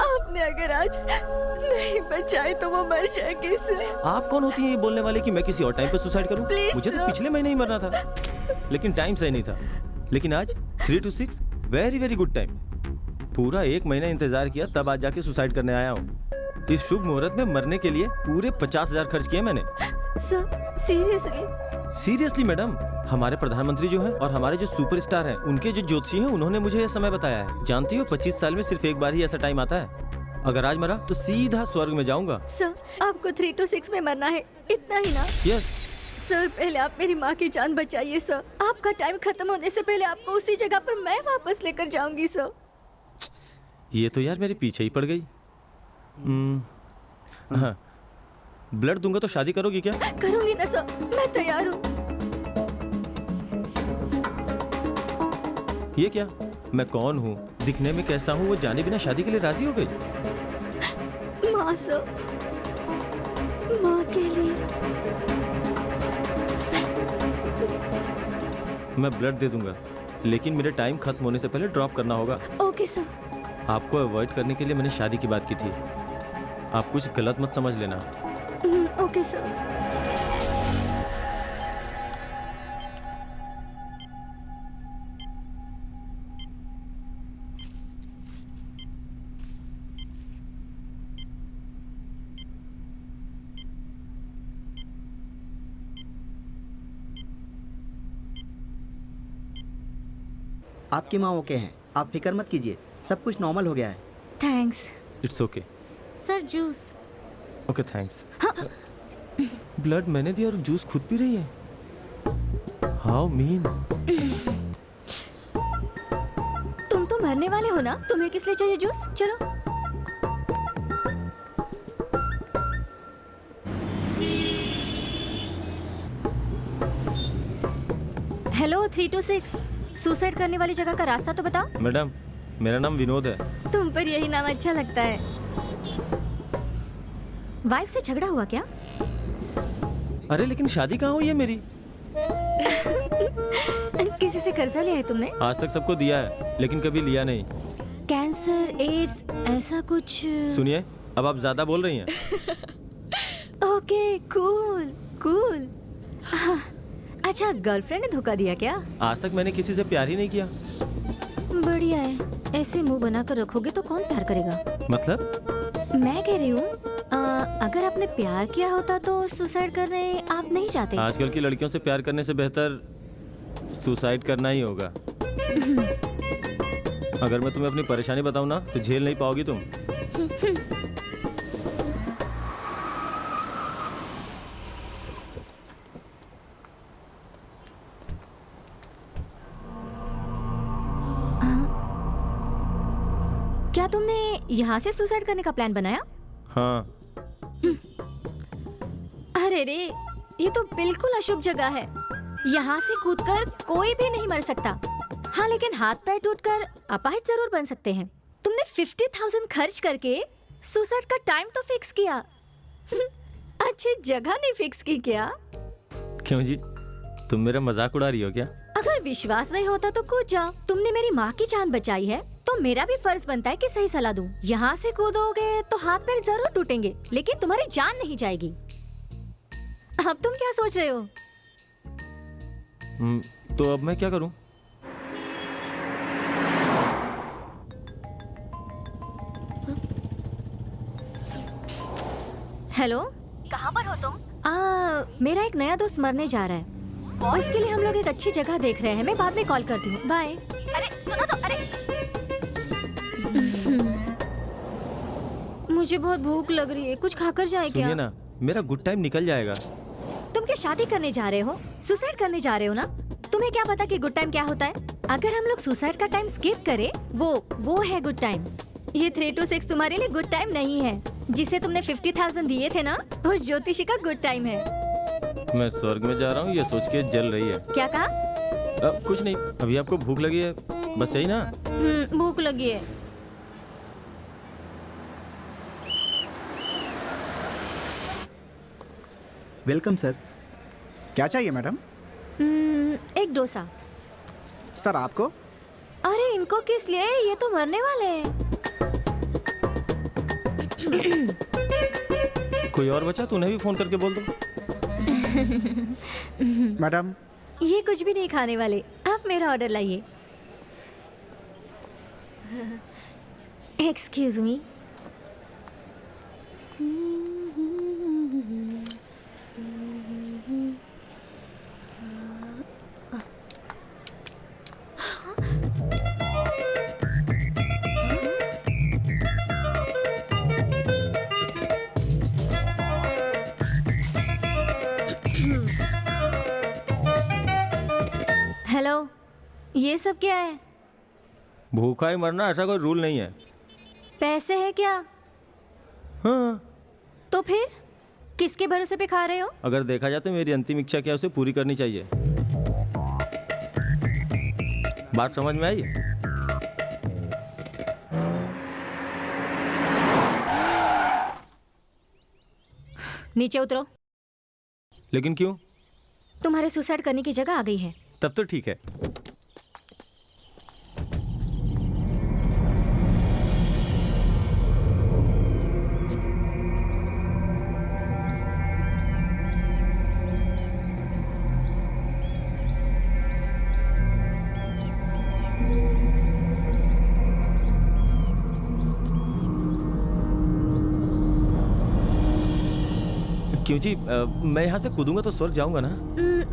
आपने अगर आज नहीं बचाई तो वो मर जाएगी सर। आप कौन होती है ये बोलने वाली कि मैं किसी और टाइम पे सुसाइड करूं? Please, मुझे तो sir. पिछले महीने ही मरना था, लेकिन टाइम सही नहीं था। लेकिन आज 3 to 6 very very good time. पूरा 1 महीना इंतजार किया, तब आज जाके सुसाइड करने आया हूँ। इस शुभ मुहूर्त में मरने के लिए पूरे 50,000 खर्च किए मैंने। Sir seriously? सीरियसली मैडम, हमारे प्रधानमंत्री जो हैं और हमारे जो सुपरस्टार हैं, उनके जो ज्योतिषी हैं, उन्होंने मुझे यह समय बताया है। जानती हो 25 साल में सिर्फ एक बार ही ऐसा टाइम आता है। अगर आज मरा तो सीधा स्वर्ग में जाऊंगा। सर, आपको 3 to 6 में मरना है, इतना ही ना? यस। सर, पहले आप मेरी माँ की जान बचाइए सर। आपका टाइम खत्म होने से पहले आपको उसी जगह पर मैं वापस लेकर जाऊंगी सर। ये तो यार मेरे पीछे ही पड़ गई। हाँ, ब्लड दूंगा तो शादी करोगी क्या? करूंगी ना सर, मैं तैयार हूँ। ये क्या? मैं कौन हूँ, दिखने में कैसा हूँ, वो जाने बिना शादी के लिए राजी हो गई? माँ सर, माँ के लिए। मैं ब्लड दे दूंगा, लेकिन मेरे टाइम खत्म होने से पहले ड्रॉप करना होगा। Okay sir. आपको अवॉइड करने के लिए मैंने शादी की बात की थी। आप कुछ गलत मत समझ लेना। Okay sir. आपकी माँ ओके हैं, आप फिक्र मत कीजिए, सब कुछ नॉर्मल हो गया है। Thanks. It's okay. Sir juice. Okay thanks. Blood मैंने दिया और जूस खुद पी रही है। How mean. तुम तो मरने वाले हो ना, तुम्हें किस लिए चाहिए जूस? चलो। हेलो 3 to 6, सुसाइड करने वाली जगह का रास्ता तो बताओ। मैडम, मेरा नाम विनोद है। तुम पर यही नाम अच्छा लगता है। वाइफ से झगड़ा हुआ क्या? अरे लेकिन शादी कहाँ हुई है मेरी? किसी से कर्जा लिया है तुमने? आज तक सबको दिया है, लेकिन कभी लिया नहीं। कैंसर, एड्स, ऐसा कुछ? सुनिए, अब आप ज्यादा बोल रही हैं। Okay, cool cool. अच्छा, गर्लफ्रेंड ने धोखा दिया क्या? आज तक मैंने किसी से प्यार ही नहीं किया। बढ़िया है, ऐसे मुंह बनाकर रखोगे तो कौन प्यार करेगा? मतलब? मैं कह रही हूँ, अगर आपने प्यार किया होता तो सुसाइड करने आप नहीं चाहते? आजकल की लड़कियों से प्यार करने से बेहतर सुसाइड करना ही होगा। अगर मैं तुम्हें अपनी परेशानी बताऊं ना तो झेल नहीं पाओगी तुम। क्या तुमने यहाँ से सुसाइड करने का प्लान बनाया? हाँ। अरे रे, ये तो बिल्कुल अशुभ जगह है। यहाँ से कूदकर कोई भी नहीं मर सकता। हाँ, लेकिन हाथ पैर टूटकर अपाहिज जरूर बन सकते हैं। तुमने 50,000 खर्च करके सुसाइड का टाइम तो फिक्स किया। अच्छी जगह नहीं फिक्स की क्या? क्यों जी, तुम मेरा मजाक उड़ा रही हो क्या? अगर विश्वास नहीं होता तो कूद जाओ। तुमने मेरी माँ की जान बचाई है तो मेरा भी फर्ज बनता है कि सही सलाह दूं। यहाँ से कूदोगे तो हाथ पैर जरूर टूटेंगे, लेकिन तुम्हारी जान नहीं जाएगी। अब तुम क्या सोच रहे हो? तो अब मैं क्या करूं? हेलो, कहाँ पर हो तुम? मेरा एक नया दोस्त मरने जा रहा है, उसके लिए हम लोग एक अच्छी जगह देख रहे हैं। मैं बाद में कॉल करती हूँ, बाय। अरे सुनो तो, अरे मुझे बहुत भूख लग रही है, कुछ खाकर जाए क्या? सुनिए ना, मेरा गुड टाइम निकल जाएगा। तुम क्या शादी करने जा रहे हो? सुसाइड करने जा रहे हो ना? तुम्हें क्या पता कि गुड टाइम क्या होता है? अगर हम लोग सुसाइड का टाइम स्किप करें, वो है गुड टाइम। ये 3 to 6 तुम्हारे लिए गुड टाइम नहीं है। जिसे तुमने 50,000 दिए थे ना, वो ज्योतिषी का गुड टाइम है। मैं स्वर्ग में जा रहा हूँ ये सोच के जल रही है। क्या कहा? कुछ नहीं, अभी आपको भूख लगी है, बस यही ना? भूख लगी है। Welcome sir. क्या चाहिए मैडम? एक डोसा। सर आपको? अरे इनको किस लिए? ये तो मरने वाले हैं। कोई और बचा तो उन्हें भी फोन करके बोल दो। मैडम ये कुछ भी नहीं खाने वाले, आप मेरा ऑर्डर लाइए। Excuse me. हेलो, ये सब क्या है? भूखा ही मरना ऐसा कोई रूल नहीं है। पैसे है क्या? हाँ। तो फिर किसके भरोसे पे खा रहे हो? अगर देखा जाए तो मेरी अंतिम इच्छा क्या है उसे पूरी करनी चाहिए। बात समझ में आई? नीचे उतरो। लेकिन क्यों? तुम्हारे सुसाइड करने की जगह आ गई है। तब तो ठीक है। क्यों जी? मैं यहाँ से कूदूंगा तो स्वर्ग जाऊंगा ना?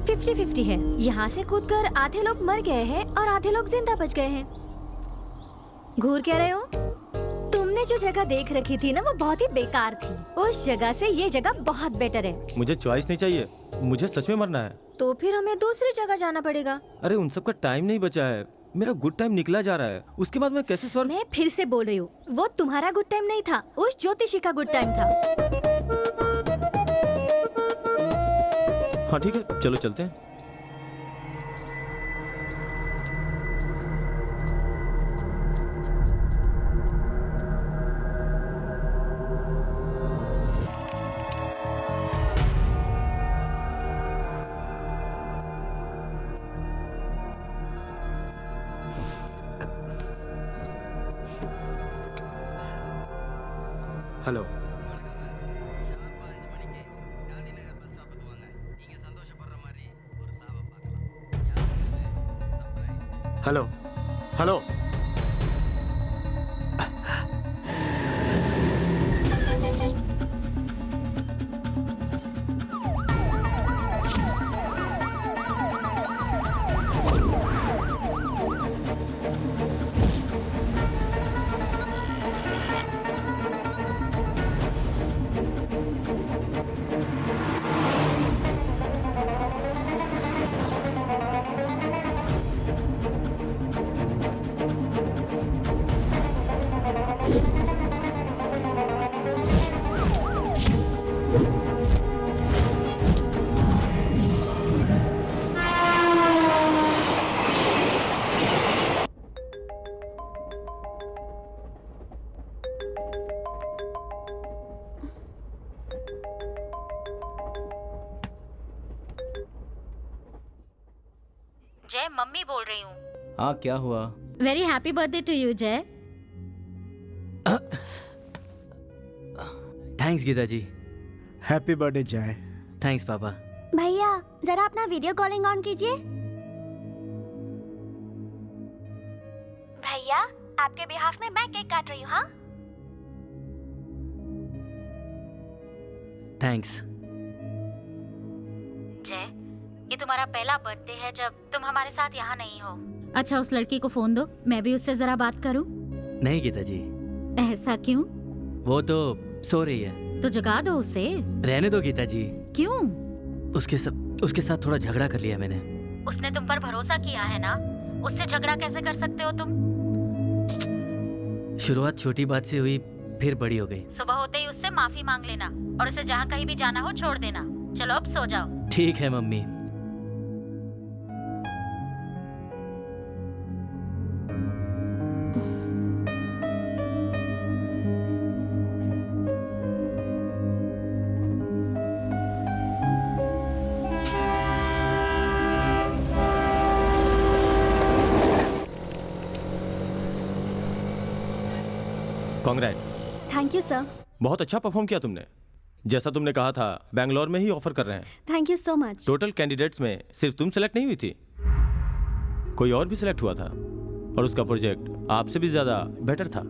50-50 है। यहाँ से कूदकर आधे लोग मर गए हैं और आधे लोग जिंदा बच गए हैं। घूर क्या रहे हो? तुमने जो जगह देख रखी थी ना वो बहुत ही बेकार थी। उस जगह से ये जगह बहुत बेटर है। मुझे चॉइस नहीं चाहिए, मुझे सच में मरना है। तो फिर हमें दूसरी जगह जाना पड़ेगा। अरे उन सब का टाइम नहीं बचा है। मेरा गुड टाइम निकला जा रहा है, उसके बाद मैं कैसे स्वर्ग? मैं फिर से बोल रही हूँ, वो तुम्हारा गुड टाइम नहीं था, उस ज्योतिषी का गुड टाइम था। हाँ ठीक है, चलो चलते हैं। Hello. Hello hello. Jai, mummy बोल रही हूँ। हाँ क्या हुआ? Very happy birthday to you Jai. Thanks Geeta ji. Happy birthday Jai. Thanks papa. भैया जरा अपना वीडियो कॉलिंग ऑन कीजिए। भैया आपके बिहाफ में मैं केक काट रही हूँ। हाँ थैंक्स। जय, ये तुम्हारा पहला बर्थडे है जब तुम हमारे साथ यहाँ नहीं हो। अच्छा उस लड़की को फोन दो, मैं भी उससे जरा बात करूं। नहीं गीता जी। ऐसा क्यों? वो तो सो रही है। तो जगा दो उसे। रहने दो गीता जी। क्यों? उसके साथ थोड़ा झगड़ा कर लिया मैंने। उसने तुम पर भरोसा किया है ना, उससे झगड़ा कैसे कर सकते हो तुम? शुरुआत छोटी बात से हुई, फिर बड़ी हो गई। सुबह होते ही उससे माफी मांग लेना और उसे जहाँ कहीं भी जाना हो छोड़ देना। चलो अब सो जाओ। ठीक है mummy. Congrats. Thank you sir. बहुत अच्छा परफॉर्म किया तुमने। जैसा तुमने कहा था, बैंगलोर में ही ऑफर कर रहे हैं। Thank you so much. Total candidates में सिर्फ तुम सेलेक्ट नहीं हुई थी, कोई और भी सिलेक्ट हुआ था और उसका प्रोजेक्ट आपसे भी ज्यादा बेटर था।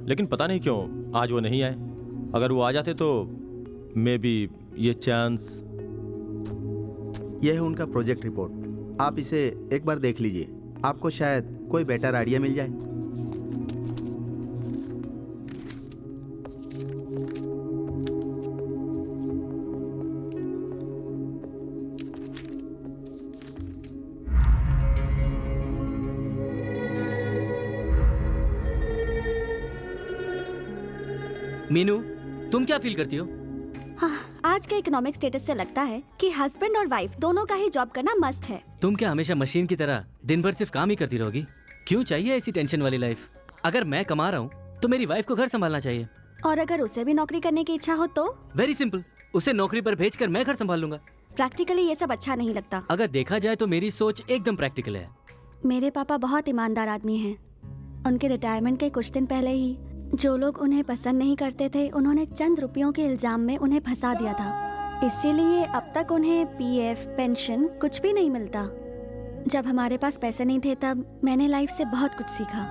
लेकिन पता नहीं क्यों आज वो नहीं आए। अगर वो आ जाते तो मे बी ये चांस। यह है उनका प्रोजेक्ट रिपोर्ट, आप इसे एक बार देख लीजिए, आपको शायद कोई बेटर आइडिया मिल जाए। मीनू, तुम क्या फील करती हो? हाँ, आज के इकोनॉमिक स्टेटस से लगता है कि हस्बैंड और वाइफ दोनों का ही जॉब करना मस्ट है। तुम क्या हमेशा मशीन की तरह दिन भर सिर्फ काम ही करती रहोगी? क्यों चाहिए ऐसी टेंशन वाली लाइफ? अगर मैं कमा रहा हूँ तो मेरी वाइफ को घर संभालना चाहिए। और अगर उसे भी नौकरी करने की इच्छा हो तो? वेरी सिंपल, उसे नौकरी पर भेजकर मैं घर संभाल लूंगा। प्रैक्टिकली ये सब अच्छा नहीं लगता। अगर देखा जाए तो मेरी सोच एकदम प्रैक्टिकल है। मेरे पापा बहुत ईमानदार आदमी हैं। उनके रिटायरमेंट के कुछ दिन पहले ही जो लोग उन्हें पसंद नहीं करते थे, उन्होंने चंद रुपयों के इल्जाम में उन्हें फंसा दिया था। इसीलिए अब तक उन्हें पीएफ, पेंशन कुछ भी नहीं मिलता। जब हमारे पास पैसे नहीं थे तब मैंने लाइफ से बहुत कुछ सीखा।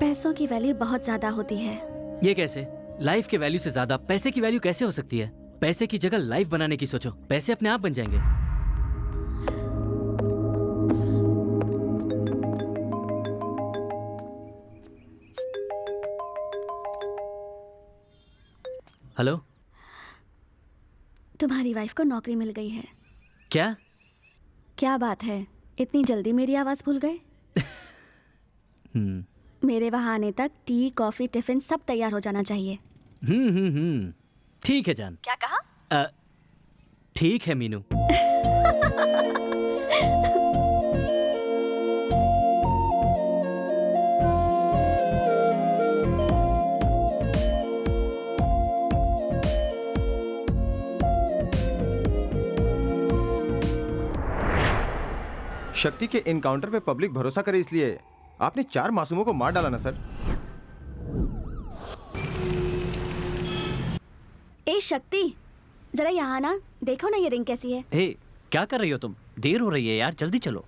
पैसों की वैल्यू बहुत ज्यादा होती है। ये कैसे? लाइफ के वैल्यू से ज्यादा पैसे की वैल्यू कैसे हो सकती है? पैसे की जगह लाइफ बनाने की सोचो, पैसे अपने आप बन जाएंगे। हेलो, तुम्हारी वाइफ को नौकरी मिल गई है। क्या? क्या बात है, इतनी जल्दी मेरी आवाज भूल गए? मेरे वहां आने तक टी, कॉफी, टिफिन सब तैयार हो जाना चाहिए। ठीक है जान। क्या कहा? ठीक है मीनू। शक्ति के इनकाउंटर पे पब्लिक भरोसा करे इसलिए आपने 4 मासूमों को मार डाला ना सर। ए शक्ति, जरा यहाँ आना, देखो ना ये रिंग कैसी है। हे, क्या कर रही हो तुम? देर हो रही है यार, जल्दी चलो।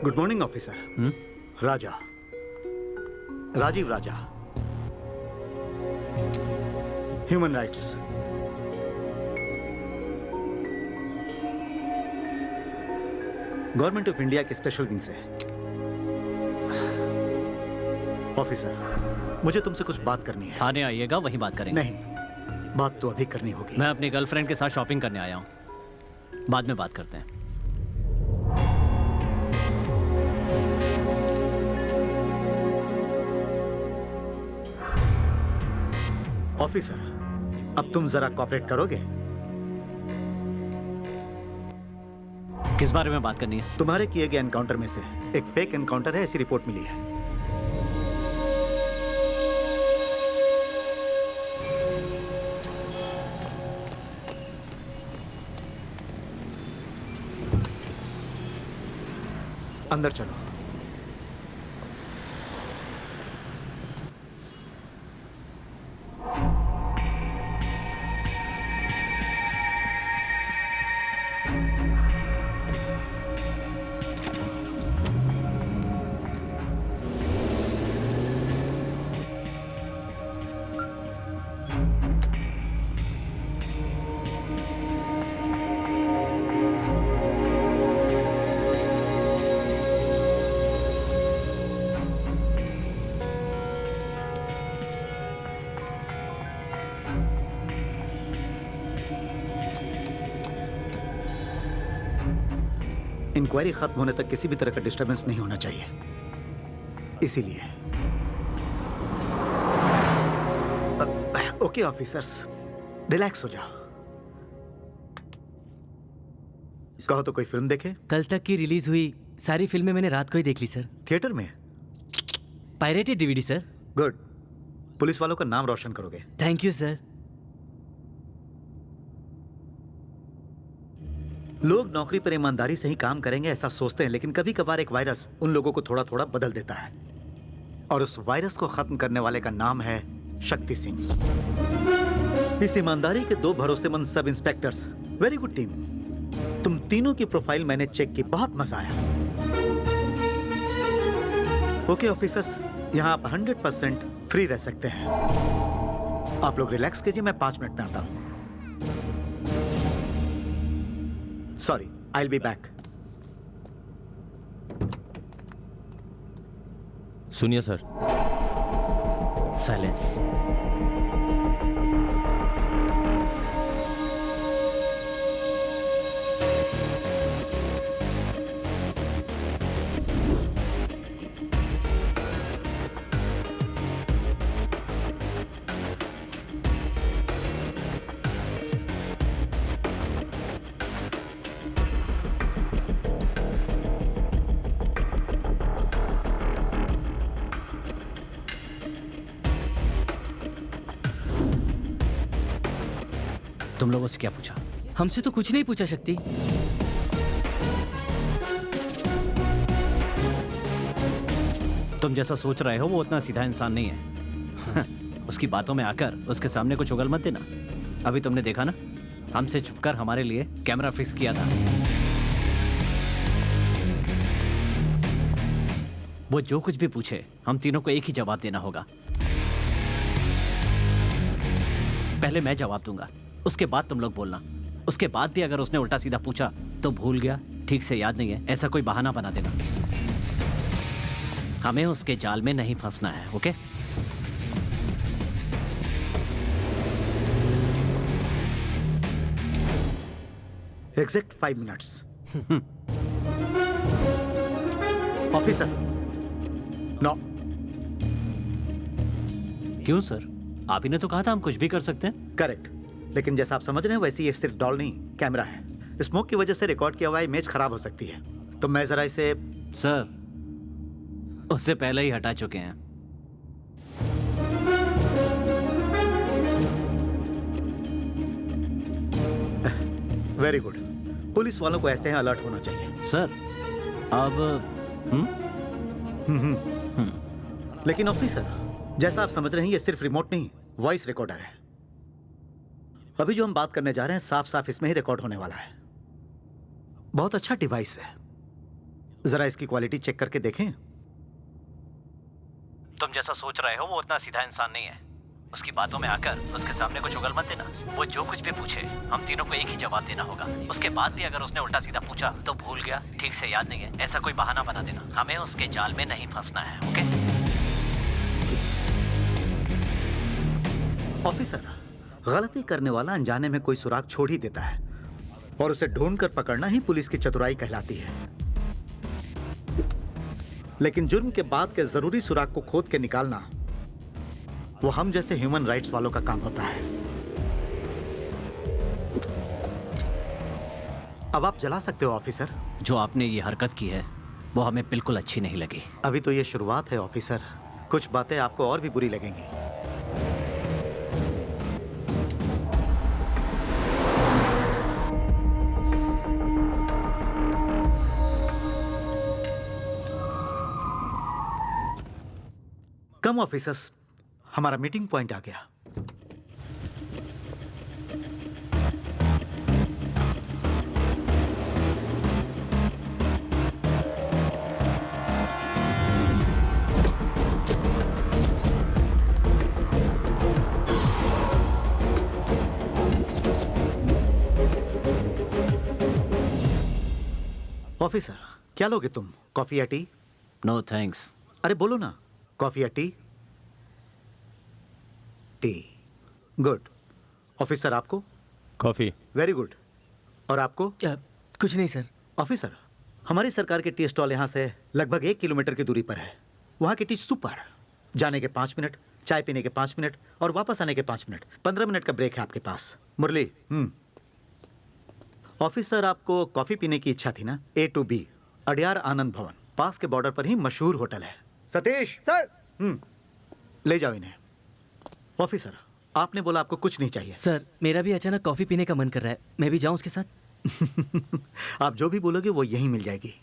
Good morning officer. Raja, Rajeev Raja, human rights. Government of India के स्पेशल विंग से। ऑफिसर, मुझे तुमसे कुछ बात करनी है। थाने आइएगा, वहीं बात करेंगे। नहीं, बात तो अभी करनी होगी। मैं अपनी गर्लफ्रेंड के साथ शॉपिंग करने आया हूँ, बाद में बात करते हैं। ऑफिसर, अब तुम जरा कॉपरेट करोगे? किस बारे में बात करनी है? तुम्हारे किए गए एनकाउंटर में से एक फेक एनकाउंटर है, ऐसी रिपोर्ट मिली है। अंदर चलो। इंक्वायरी खत्म होने तक किसी भी तरह का डिस्टरबेंस नहीं होना चाहिए, इसीलिए। ओके ऑफिसर्स, रिलैक्स हो जाओ। कहो तो कोई फिल्म देखे? कल तक की रिलीज हुई सारी फिल्में मैंने रात को ही देख ली सर। थिएटर में? Pirated DVD sir. Good, police वालों का नाम रोशन करोगे। Thank you sir. लोग नौकरी पर ईमानदारी से ही काम करेंगे ऐसा सोचते हैं, लेकिन कभी कभार एक वायरस उन लोगों को थोड़ा थोड़ा बदल देता है, और उस वायरस को खत्म करने वाले का नाम है शक्ति सिंह। इस ईमानदारी के 2 भरोसेमंद सब इंस्पेक्टर्स। Very good team. तुम तीनों की प्रोफाइल मैंने चेक की, बहुत मजा आया। ओके ऑफिसर्स, यहाँ आप 100% फ्री रह सकते हैं। आप लोग रिलैक्स कीजिए, मैं 5 मिनट में आता हूँ। Sorry, I will be back. सुनिए सर। साइलेंस। तुम लोगों से क्या पूछा? हमसे तो कुछ नहीं पूछा शक्ति। तुम जैसा सोच रहे हो वो उतना सीधा इंसान नहीं है। उसकी बातों में आकर उसके सामने कुछ उगल मत देना। अभी तुमने देखा ना, हमसे छुपकर हमारे लिए कैमरा फिक्स किया था। वो जो कुछ भी पूछे हम तीनों को एक ही जवाब देना होगा। पहले मैं जवाब दूंगा, उसके बाद तुम लोग बोलना। उसके बाद भी अगर उसने उल्टा सीधा पूछा तो भूल गया, ठीक से याद नहीं है, ऐसा कोई बहाना बना देना। हमें उसके जाल में नहीं फंसना है, okay? Exact 5 minutes. Officer. No. क्यों सर? आप ही ने तो कहा था हम कुछ भी कर सकते हैं। करेक्ट, लेकिन जैसा आप समझ रहे हैं वैसे ये सिर्फ डॉल नहीं, कैमरा है। स्मोक की वजह से रिकॉर्ड किया हुआ इमेज खराब हो सकती है, तो मैं जरा इसे। सर, उससे पहले ही हटा चुके हैं। Very good. पुलिस वालों को ऐसे ही अलर्ट होना चाहिए। सर, अब लेकिन ऑफिसर, जैसा आप समझ रहे हैं ये सिर्फ रिमोट नहीं, वॉइस रिकॉर्डर है। अभी जो हम बात करने जा रहे हैं साफ साफ इसमें ही रिकॉर्ड होने वाला है। बहुत अच्छा डिवाइस है, जरा इसकी क्वालिटी चेक करके देखें। तुम जैसा सोच रहे हो वो उतना सीधा इंसान नहीं है। उसकी बातों में आकर उसके सामने कुछ उगल मत देना। वो जो कुछ भी पूछे हम तीनों को एक ही जवाब देना होगा। उसके बाद भी अगर उसने उल्टा सीधा पूछा तो भूल गया, ठीक से याद नहीं है, ऐसा कोई बहाना बना देना। हमें उसके जाल में नहीं फंसना है, ओके? ऑफिसर, गलती करने वाला अनजाने में कोई सुराग छोड़ ही देता है, और उसे ढूंढकर पकड़ना ही पुलिस की चतुराई कहलाती है। लेकिन जुर्म के बाद के जरूरी सुराग को खोद के निकालना वो हम जैसे ह्यूमन राइट्स वालों का काम होता है। अब आप जला सकते हो ऑफिसर। जो आपने ये हरकत की है वो हमें बिल्कुल अच्छी नहीं लगी। अभी तो ये शुरुआत है ऑफिसर, कुछ बातें आपको और भी बुरी लगेंगी। कम ऑफिसर्स, हमारा मीटिंग पॉइंट आ गया। ऑफिसर, क्या लोगे तुम, कॉफी या टी? No thanks. अरे बोलो ना, कॉफी या टी? टी। गुड। ऑफिसर, आपको? कॉफी। Very good. और आपको? कुछ नहीं सर। ऑफिसर, हमारी सरकार के टी स्टॉल यहाँ से लगभग 1 किलोमीटर की दूरी पर है। वहाँ की टी सुपर। जाने के 5 मिनट, चाय पीने के 5 मिनट और वापस आने के 5 मिनट, 15 मिनट का ब्रेक है आपके पास। मुरली। ऑफिसर, आपको कॉफी पीने की इच्छा थी ना? A to B, अडियार आनंद भवन, पास के बॉर्डर पर ही मशहूर होटल है। सतीश सर, ले जाओ इन्हें। ऑफिसर, आपने बोला आपको कुछ नहीं चाहिए। सर, मेरा भी अचानक कॉफी पीने का मन कर रहा है, मैं भी जाऊं उसके साथ? आप जो भी बोलोगे वो यहीं मिल जाएगी।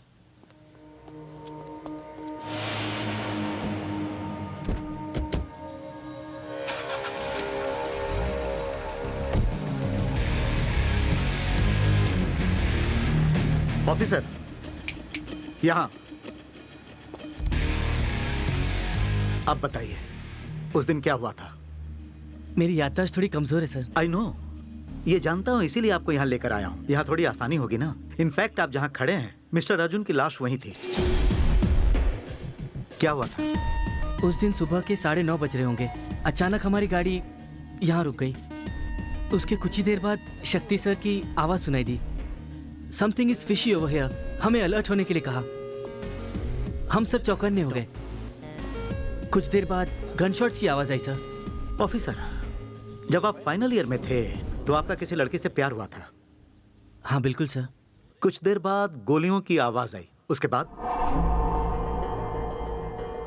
ऑफिसर, यहां। आप बताइए, उस दिन क्या हुआ था? मेरी याददाश्त थोड़ी कमजोर है सर। आई नो, ये जानता हूं, इसीलिए आपको यहाँ लेकर आया हूँ। यहाँ थोड़ी आसानी होगी ना। इनफैक्ट आप जहाँ खड़े हैं, मिस्टर अर्जुन की लाश वहीं थी। क्या हुआ था? उस दिन सुबह के 9:30 बज रहे होंगे। अचानक हमारी गाड़ी यहाँ रुक गई। उसके कुछ ही देर बाद शक्ति सर की आवाज सुनाई दी, something is fishy over here. हमें अलर्ट होने के लिए कहा। हम सब चौकन्ने हो गए। कुछ देर बाद गनशॉट्स की आवाज आई सर। ऑफिसर, जब आप फाइनल ईयर में थे तो आपका किसी लड़की से प्यार हुआ था? हाँ बिल्कुल सर। कुछ देर बाद गोलियों की आवाज आई। उसके बाद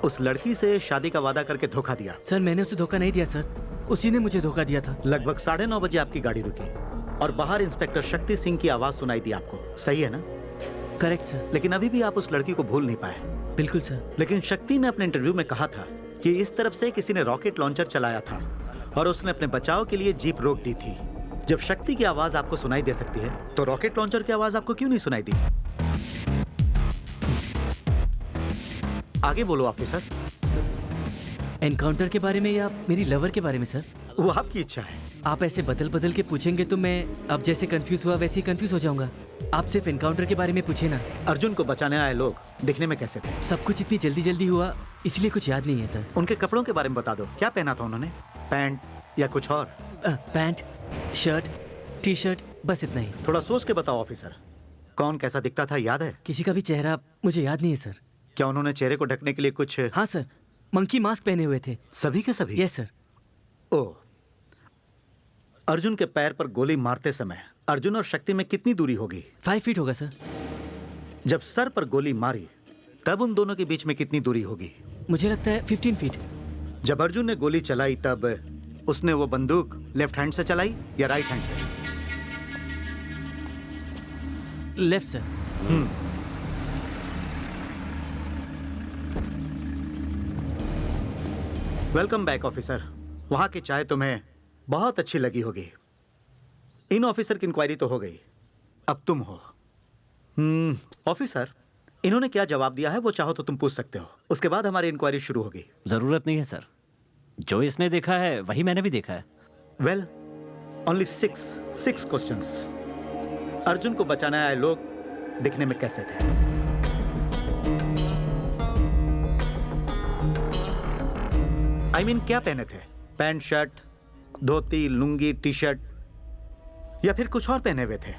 उस लड़की से शादी का वादा करके धोखा दिया। सर मैंने उसे धोखा नहीं दिया सर, उसी ने मुझे धोखा दिया था। लगभग 9:30 बजे आपकी गाड़ी रुकी और बाहर इंस्पेक्टर शक्ति सिंह की आवाज सुनाई दी आपको। सही है ना? Correct sir. लेकिन अभी भी आप उस लड़की को भूल नहीं पाए। बिल्कुल सर। लेकिन शक्ति ने अपने इंटरव्यू में कहा था कि इस तरफ से किसी ने रॉकेट लॉन्चर चलाया था और उसने अपने बचाव के लिए जीप रोक दी थी। जब शक्ति की आवाज आपको सुनाई दे सकती है तो रॉकेट लॉन्चर की आवाज आपको क्यों नहीं सुनाई दी? आगे बोलो ऑफिसर। एनकाउंटर के बारे में या मेरी लवर के बारे में सर? वो आपकी इच्छा है। आप ऐसे बदल बदल के पूछेंगे तो मैं अब जैसे कंफ्यूज हुआ वैसे ही कंफ्यूज हो जाऊंगा। आप सिर्फ एनकाउंटर के बारे में पूछे ना। अर्जुन को बचाने आए लोग दिखने में कैसे थे? सब कुछ इतनी जल्दी जल्दी हुआ इसलिए कुछ याद नहीं है सर। उनके कपड़ों के बारे में बता दो। क्या पहना था उन्होंने? पैंट या कुछ और? पैंट, शर्ट, टी शर्ट, बस इतना ही। थोड़ा सोच के बताओ ऑफिसर, कौन कैसा दिखता था याद है? किसी का भी चेहरा मुझे याद नहीं है सर। क्या उन्होंने चेहरे को ढकने के लिए कुछ? हाँ सर, मंकी मास्क पहने हुए थे। सभी के सभी? Yes sir. ओह, अर्जुन के पैर पर गोली मारते समय अर्जुन और शक्ति में कितनी दूरी होगी? 5 फीट होगा सर। जब सर पर गोली मारी तब उन दोनों के बीच में कितनी दूरी होगी? मुझे लगता है 15 फीट। जब अर्जुन ने गोली चलाई तब उसने वो बंदूक लेफ्ट हैंड से चलाई या राइट हैंड से? Left sir. Welcome back officer. वहां की चाय तुम्हें बहुत अच्छी लगी होगी। इन ऑफिसर की इंक्वायरी तो हो गई, अब तुम हो। ऑफिसर, इन्होंने क्या जवाब दिया है वो चाहो तो तुम पूछ सकते हो। उसके बाद हमारी इंक्वायरी शुरू होगी। जरूरत नहीं है सर, जो इसने देखा है वही मैंने भी देखा है। Well, only 6 questions. अर्जुन को बचाने आए लोग दिखने में कैसे थे? I mean, क्या पहने थे? Pant, shirt, dhoti, lungi, T shirt या फिर कुछ और पहने हुए थे?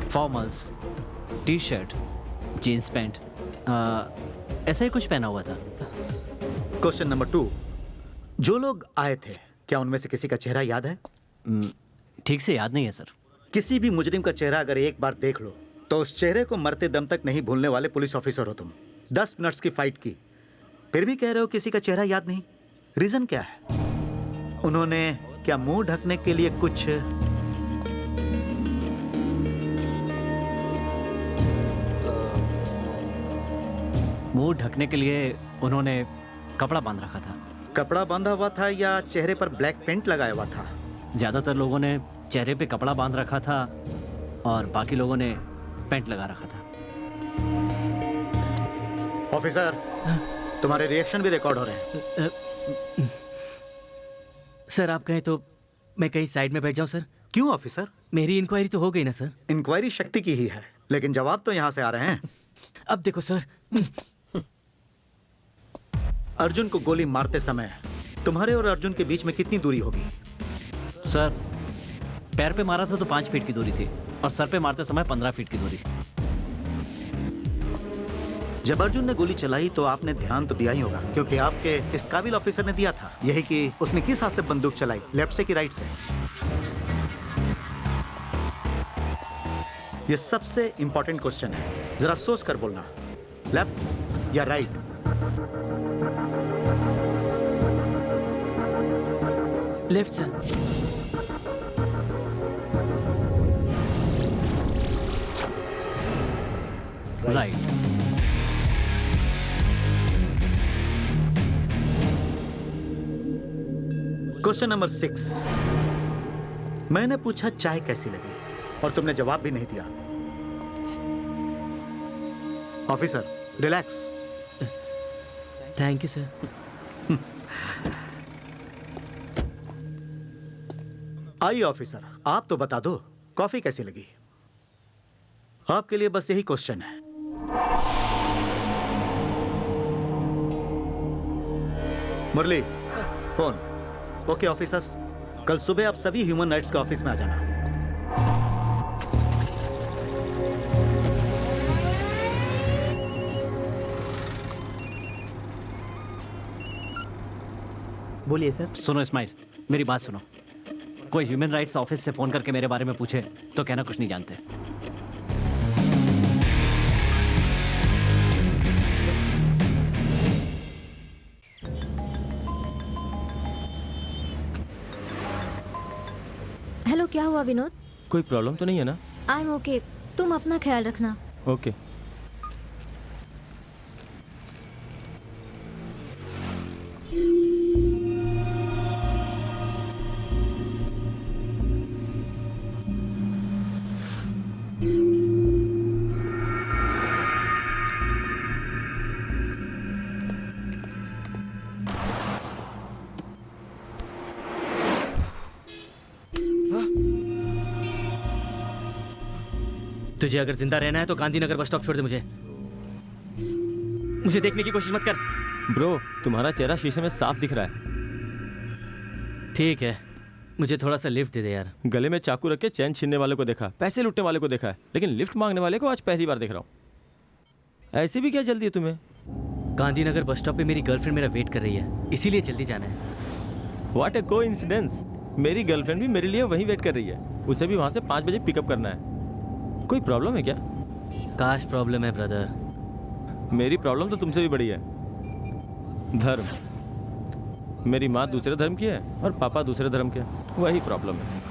Formals, T shirt, jeans pant, ऐसा ही कुछ पहना हुआ था। क्वेश्चन नंबर 2, जो लोग आए थे क्या उनमें से किसी का चेहरा याद है? ठीक से याद नहीं है सर। किसी भी मुजरिम का चेहरा अगर एक बार देख लो तो उस चेहरे को मरते दम तक नहीं भूलने वाले पुलिस ऑफिसर हो तुम। 10 मिनट्स की फाइट की, फिर भी कह रहे हो किसी का चेहरा याद नहीं। रीजन क्या है? उन्होंने क्या मुंह ढकने के लिए कुछ? मुंह ढकने के लिए उन्होंने कपड़ा बांध रखा था। कपड़ा बांधा हुआ था या चेहरे पर ब्लैक पेंट लगाया हुआ था? ज्यादातर लोगों ने चेहरे पे कपड़ा बांध रखा था और बाकी लोगों ने पेंट लगा रखा था। ऑफिसर, तुम्हारे रिएक्शन भी रिकॉर्ड हो रहे हैं। सर आप कहें तो मैं कहीं साइड में बैठ जाऊं सर? क्यों ऑफिसर? मेरी इंक्वायरी तो हो गई ना सर? इंक्वायरी शक्ति की ही है, लेकिन जवाब तो यहाँ से आ रहे हैं। अब देखो सर, अर्जुन को गोली मारते समय तुम्हारे और अर्जुन के बीच में कितनी दूरी होगी? सर, पैर पे मारा था तो 5 फीट की दूरी थी और सर पे मारते समय 15 फीट की दूरी। जब अर्जुन ने गोली चलाई तो आपने ध्यान तो दिया ही होगा, क्योंकि आपके इस काबिल ऑफिसर ने दिया था यही कि उसने किस हाथ से बंदूक चलाई, लेफ्ट से कि राइट से? ये सबसे इंपॉर्टेंट क्वेश्चन है, जरा सोच कर बोलना, लेफ्ट या right? Left sir. Right. Question number 6, मैंने पूछा चाय कैसी लगी और तुमने जवाब भी नहीं दिया। Officer relax. Thank you sir. आइए ऑफिसर, आप तो बता दो कॉफी कैसी लगी। आपके लिए बस यही क्वेश्चन है। मुरली फोन। ओके ऑफिसर्स, कल सुबह आप सभी ह्यूमन राइट्स के ऑफिस में आ जाना। बोलिए सर। सुनो इस्माइल, मेरी बात सुनो। कोई ह्यूमन राइट्स ऑफिस से फोन करके मेरे बारे में पूछे तो कहना कुछ नहीं जानते। हेलो, क्या हुआ विनोद? कोई प्रॉब्लम तो नहीं है ना? आई एम ओके, तुम अपना ख्याल रखना। ओके। तुझे अगर जिंदा रहना है तो गांधीनगर बस स्टॉप छोड़ दे मुझे देखने की कोशिश मत कर। ब्रो, तुम्हारा चेहरा शीशे में साफ दिख रहा है। ठीक है, मुझे थोड़ा सा लिफ्ट दे दे यार। गले में चाकू रख के चैन छीनने वाले को देखा, पैसे लूटने वाले को देखा है, लेकिन लिफ्ट मांगने वाले को आज पहली बार देख रहा हूँ। ऐसी भी क्या जल्दी है तुम्हें? गांधीनगर बस स्टॉप पे मेरी गर्लफ्रेंड मेरा वेट कर रही है, इसीलिए जल्दी जाना है। व्हाट ए कोइंसिडेंस, मेरी गर्लफ्रेंड भी मेरे लिए वहीं वेट कर रही है। उसे भी वहाँ से 5 बजे पिकअप करना है। कोई प्रॉब्लम है क्या? काश प्रॉब्लम है ब्रदर। मेरी प्रॉब्लम तो तुमसे भी बड़ी है। धर्म। मेरी माँ दूसरे धर्म की है और पापा दूसरे धर्म के, वही प्रॉब्लम है।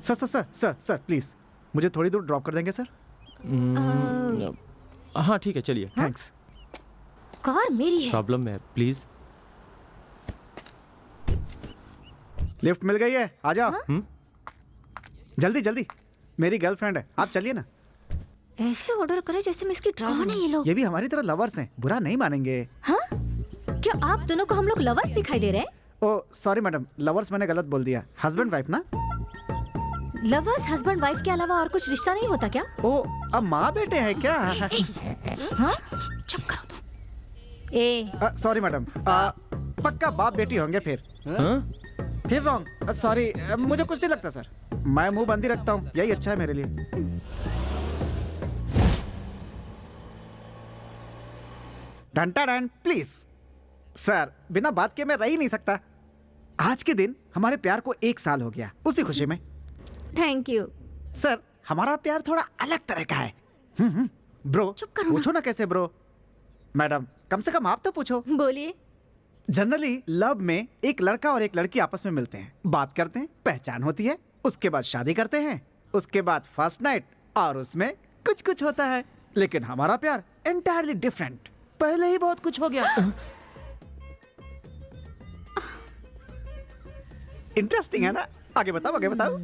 Sir sir sir sir sir please मुझे थोड़ी दूर ड्रॉप कर देंगे सर? हाँ ठीक है, चलिए। थैंक्स। कार मेरी है। प्रॉब्लम है, प्लीज। लिफ्ट मिल गई है, आ जाओ। जल्दी जल्दी, मेरी गर्लफ्रेंड है, आप चलिए ना। ऐसे ऑर्डर करे जैसे मैं इसकी ड्राइवर। कौन है ये लोग? ये भी हमारी तरह लवर्स हैं, बुरा नहीं मानेंगे। हाँ? क्या आप दोनों को हम लोग लवर्स दिखाई दे रहे हैं? ओ सॉरी मैडम, लवर्स मैंने गलत बोल दिया, हस्बैंड वाइफ ना। लवर्स हस्बैंड वाइफ के अलावा और कुछ रिश्ता नहीं होता क्या? ओ अब माँ बेटे हैं क्या? हाँ? चुप करो तुम। सॉरी मैडम, पक्का बाप बेटी होंगे फिर। फिर रॉन्ग, सॉरी, मुझे कुछ नहीं लगता सर। मैं मुंह बंद ही रखता हूँ, यही अच्छा है मेरे लिए। डंटा डन प्लीज सर, बिना बात के मैं रह ही नहीं सकता। आज के दिन हमारे प्यार को 1 साल हो गया, उसी खुशी में। थैंक यू सर, हमारा प्यार थोड़ा अलग तरह का है। ब्रो, पूछो ना कैसे ब्रो। मैडम कम से कम आप तो पूछो। बोलिए। जनरली लव में एक लड़का और एक लड़की आपस में मिलते हैं, बात करते हैं, पहचान होती है, उसके बाद शादी करते हैं, उसके बाद फर्स्ट नाइट, और उसमें कुछ कुछ होता है। लेकिन हमारा प्यार एंटायरली डिफरेंट, पहले ही बहुत कुछ हो गया। इंटरेस्टिंग है ना? आगे बताओ, आगे बताओ।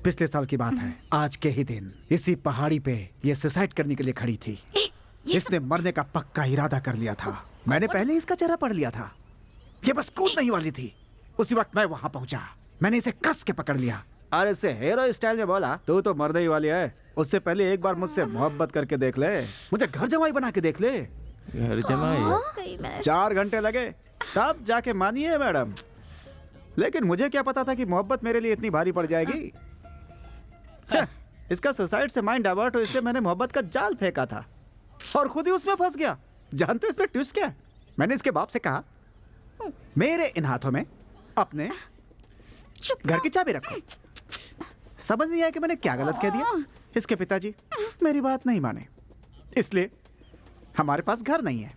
पिछले साल की बात है, आज के ही दिन इसी पहाड़ी पे ये सुसाइड करने के लिए खड़ी थी। इसने मरने का पक्का इरादा कर लिया था। मैंने पहले इसका चेहरा पढ़ लिया था। ये बस कूदने ही वाली थी। उसी वक्त मैं वहां पहुंचा, मैंने इसे कस के पकड़ लिया और इसे हीरो स्टाइल में बोला, तू तो मरने ही वाली है, उससे पहले एक बार मुझसे मोहब्बत करके देख ले, मुझे घर जमाई बना के देख ले। घर जमाई? 4 घंटे लगे, तब जाके मानिए मैडम। लेकिन मुझे क्या पता था कि मोहब्बत मेरे लिए इतनी भारी पड़ जाएगी। इसका सुसाइड से माइंड डाइवर्ट हो, इसलिए मैंने मोहब्बत का जाल फेंका था और खुद ही उसमें फंस गया। जानते हो इसमें ट्विस्ट क्या है? मैंने इसके बाप से कहा, मेरे इन हाथों में अपने घर की चाबी रखो। समझ नहीं आया कि मैंने क्या गलत कह दिया। इसके पिताजी मेरी बात नहीं माने, इसलिए हमारे पास घर नहीं है।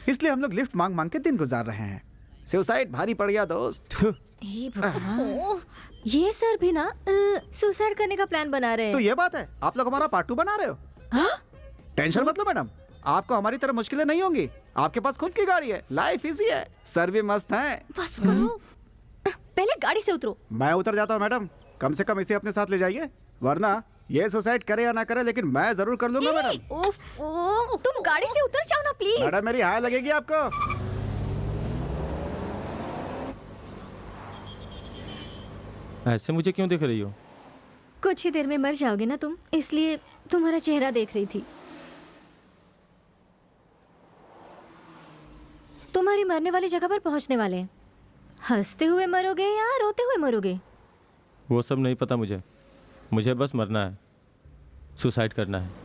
इसलिए हम लोग लिफ्ट मांग मांग के दिन गुजार रहे हैं। सुसाइड भारी पड़ गया दोस्त। ये सर भी ना सुसाइड करने का प्लान बना रहे हैं। तो ये बात है, आप लोग हमारा पार्ट 2 बना रहे हो। टेंशन मत लो मैडम, आपको हमारी तरह मुश्किलें नहीं होंगी। आपके पास खुद की गाड़ी है, लाइफ इजी है, सर भी मस्त है। बस करो, पहले गाड़ी से उतरो। मैं उतर जाता हूँ मैडम, कम से कम इसे अपने साथ ले जाइए, वरना ये सुसाइड करे या ना करे लेकिन मैं जरूर कर लूंगा मैडम। ओफो, तुम गाड़ी से उतर जाओ ना प्लीज। मैडम मेरी हाय लगेगी आपको। ऐसे मुझे क्यों देख रही हो? कुछ ही देर में मर जाओगे ना तुम, इसलिए तुम्हारा चेहरा देख रही थी। तुम्हारी मरने वाली जगह पर पहुंचने वाले हैं। हंसते हुए मरोगे या रोते हुए मरोगे? वो सब नहीं पता मुझे, मुझे बस मरना है, सुसाइड करना है।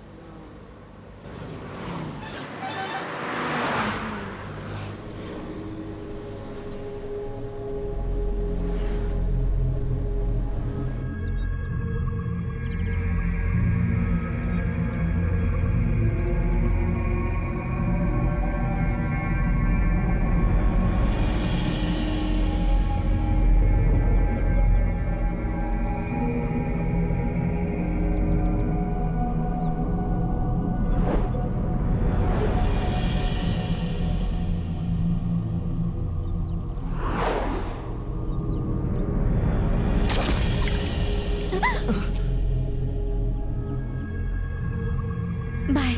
बाय।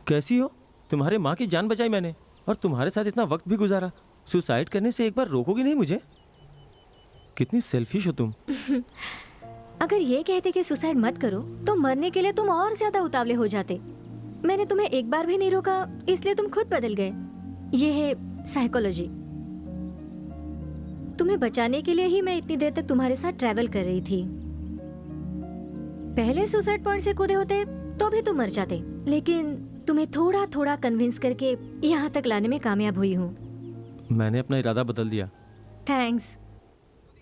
कैसी हो? तुम्हारे माँ की जान बचाई मैंने और तुम्हारे साथ इतना वक्त भी गुजारा। सुसाइड करने से एक बार रोकोगी नहीं मुझे? कितनी सेल्फिश हो तुम। अगर ये कहते कि सुसाइड मत करो तो मरने के लिए तुम और ज्यादा उतावले हो जाते। मैंने तुम्हें एक बार भी नहीं रोका, इसलिए तुम खुद बदल गए। ये है साइकोलॉजी। तुम्हें बचाने के लिए ही मैं इतनी देर तक तुम्हारे साथ ट्रैवल कर रही थी। पहले सुसाइड पॉइंट से कूदे होते तो भी तुम मर जाते, लेकिन तुम्हें थोड़ा थोड़ा कन्विंस करके यहाँ तक लाने में कामयाब हुई हूँ। मैंने अपना इरादा बदल दिया। थैंक्स।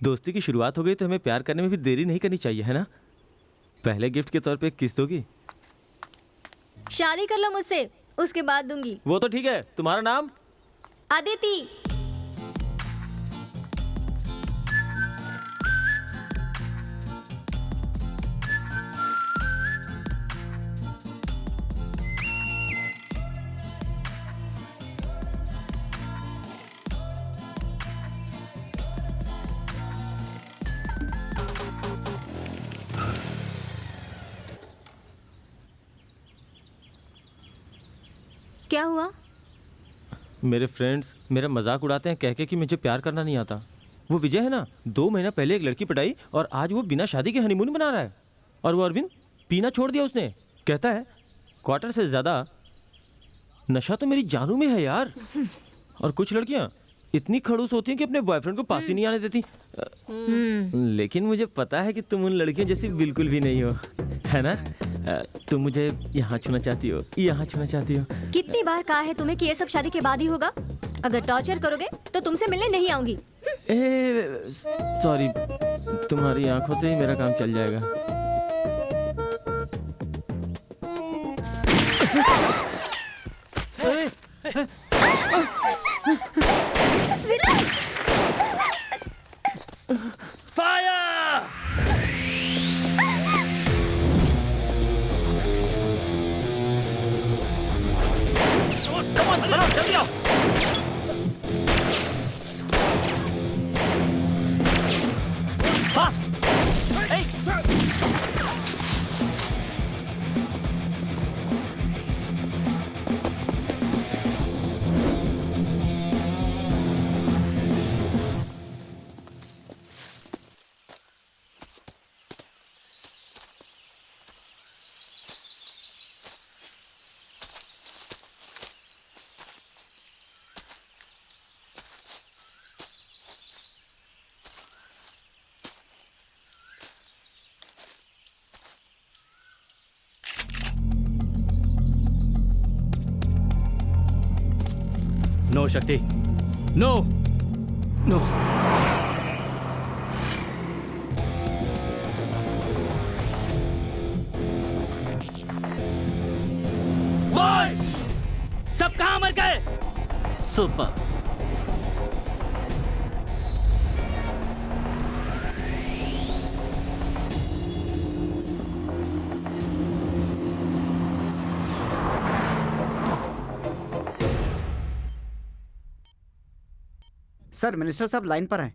दोस्ती की शुरुआत हो गई तो हमें प्यार करने में भी देरी नहीं करनी चाहिए, है ना? पहले गिफ्ट के तौर पे एक किस दोगी? शादी कर लो मुझसे, उसके बाद दूंगी। वो तो ठीक है। तुम्हारा नाम? अदिति। क्या हुआ? मेरे फ्रेंड्स मेरा मजाक उड़ाते हैं कह के कि मुझे प्यार करना नहीं आता। वो विजय है ना, 2 महीना पहले एक लड़की पटाई और आज वो बिना शादी के हनीमून मना रहा है। और वो अरविंद, पीना छोड़ दिया उसने। कहता है क्वार्टर से ज़्यादा नशा तो मेरी जानू में है यार। और कुछ लड़कियां इतनी खड़ूस होती हैं कि अपने बॉयफ्रेंड को पास ही नहीं आने देती। लेकिन मुझे पता है कि तुम उन लड़कियों जैसी बिल्कुल भी नहीं हो, है ना? तुम मुझे यहाँ छूना चाहती हो, यहाँ छूना चाहती हो। कितनी बार कहा है तुम्हें कि ये सब शादी के बाद ही होगा? अगर टॉर्चर करोगे तो तुमसे मिलने नहीं आऊंगी। सॉरी, तुम्हारी आंखों से ही मेरा काम चल जाएगा। नो शक्ति, नो नो। बॉय, सब कहां मर गए? सुपर। सर मिनिस्टर साहब लाइन पर हैं।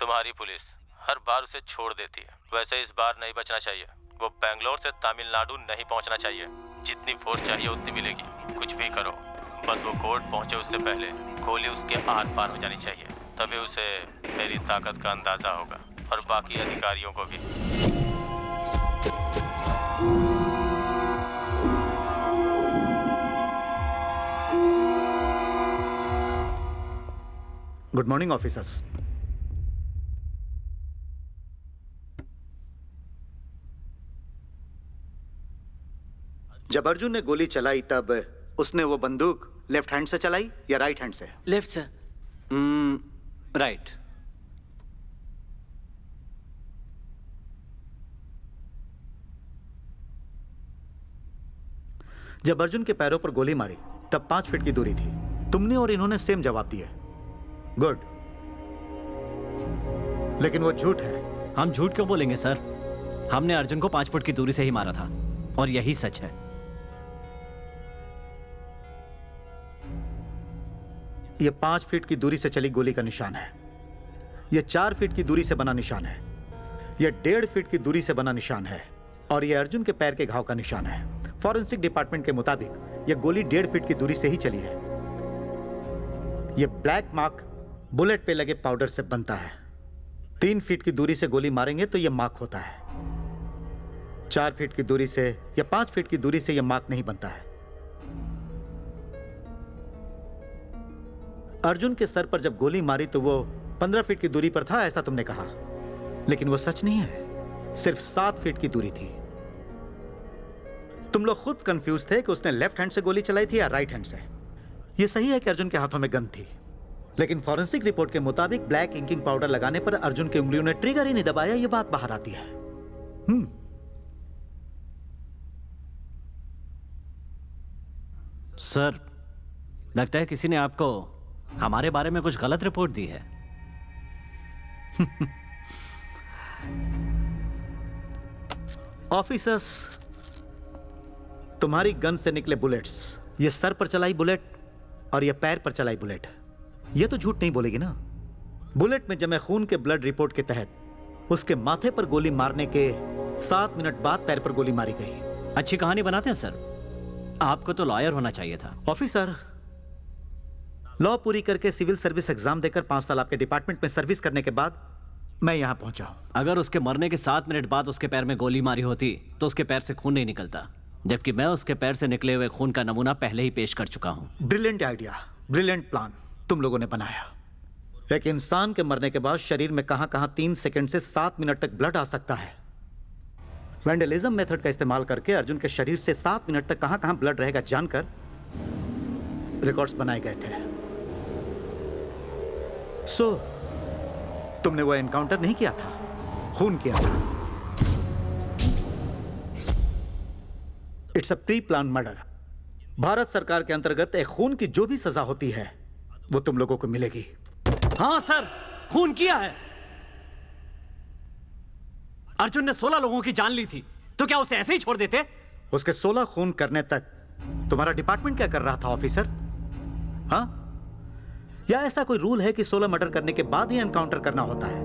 तुम्हारी पुलिस हर बार उसे छोड़ देती है, वैसे इस बार नहीं बचना चाहिए। वो बेंगलोर से तमिलनाडु नहीं पहुंचना चाहिए। जितनी फोर्स चाहिए उतनी मिलेगी। कुछ भी करो, बस वो कोर्ट पहुंचे उससे पहले गोली उसके आर पार हो जानी चाहिए। तभी उसे मेरी ताकत का अंदाजा होगा और बाकी अधिकारियों को भी। Good morning officers. जब अर्जुन ने गोली चलाई तब उसने वो बंदूक लेफ्ट हैंड से चलाई या राइट हैंड से? लेफ्ट से। राइट। जब अर्जुन के पैरों पर गोली मारी तब 5 फीट की दूरी थी। तुमने और इन्होंने सेम जवाब दिए। गुड, लेकिन वो झूठ है। हम झूठ क्यों बोलेंगे सर? हमने अर्जुन को 5 फुट की दूरी से ही मारा था और यही सच है। ये 5 फीट की दूरी से चली गोली का निशान है। ये 4 फीट की दूरी से बना निशान है। ये 1.5 फीट की दूरी से बना निशान है और ये अर्जुन के पैर के घाव का निशान है। फॉरेंसिक डिपार्टमेंट के मुताबिक यह गोली 1.5 फीट की दूरी से ही चली है। यह ब्लैक मार्क बुलेट पे लगे पाउडर से बनता है। 3 फीट की दूरी से गोली मारेंगे तो यह मार्क होता है। 4 फीट की दूरी से या 5 फीट की दूरी से यह मार्क नहीं बनता है। अर्जुन के सर पर जब गोली मारी तो वो 15 फीट की दूरी पर था, ऐसा तुमने कहा, लेकिन वो सच नहीं है। सिर्फ 7 फीट की दूरी थी। तुम लोग खुद कंफ्यूज थे कि उसने लेफ्ट हैंड से गोली चलाई थी या राइट हैंड से। यह सही है कि अर्जुन के हाथों में गन थी, लेकिन फॉरेंसिक रिपोर्ट के मुताबिक ब्लैक इंकिंग पाउडर लगाने पर अर्जुन की उंगलियों ने ट्रिगर ही नहीं दबाया। यह बात बाहर आती है। सर, लगता है किसी ने आपको हमारे बारे में कुछ गलत रिपोर्ट दी है। ऑफिसर्स, तुम्हारी गन से निकले बुलेट्स, ये सर पर चलाई बुलेट और ये पैर पर चलाई बुलेट, ये तो झूठ नहीं बोलेगी ना। बुलेट में जमे खून के ब्लड रिपोर्ट के तहत उसके माथे पर गोली मारने के 7 मिनट बाद पैर पर गोली मारी गई। अच्छी कहानी बनाते हैं सर। आपको तो लॉयर होना चाहिए था। ऑफिसर, लॉ पूरी करके सिविल सर्विस एग्जाम देकर 5 साल आपके डिपार्टमेंट में सर्विस करने के बाद मैं यहां पहुंचा हूं। अगर उसके मरने के 7 मिनट बाद उसके पैर में गोली मारी होती तो उसके पैर से खून नहीं निकलता, जबकि मैं उसके पैर से निकले हुए खून का नमूना पहले ही पेश कर चुका हूं। ब्रिलियंट आइडिया, ब्रिलियंट प्लान तुम लोगों ने बनाया। एक इंसान के मरने के बाद शरीर में कहां कहां 3 सेकंड से 7 मिनट तक ब्लड आ सकता है। वैंडलिज्म मेथड का इस्तेमाल करके अर्जुन के शरीर से 7 मिनट तक कहां कहां ब्लड रहेगा जानकर रिकॉर्ड्स बनाए गए थे। सो तुमने वो एनकाउंटर नहीं किया था, खून किया था। It's a pre plan murder. Bharat सरकार के अंतर्गत एक खून की जो भी सजा होती है वो तुम लोगों को मिलेगी। हाँ सर, खून किया है। अर्जुन ने 16 लोगों की जान ली थी, तो क्या उसे ऐसे ही छोड़ देते? उसके 16 खून करने तक तुम्हारा डिपार्टमेंट क्या कर रहा था ऑफिसर? हाँ, या ऐसा कोई रूल है कि 16 मर्डर करने के बाद ही एनकाउंटर करना होता है?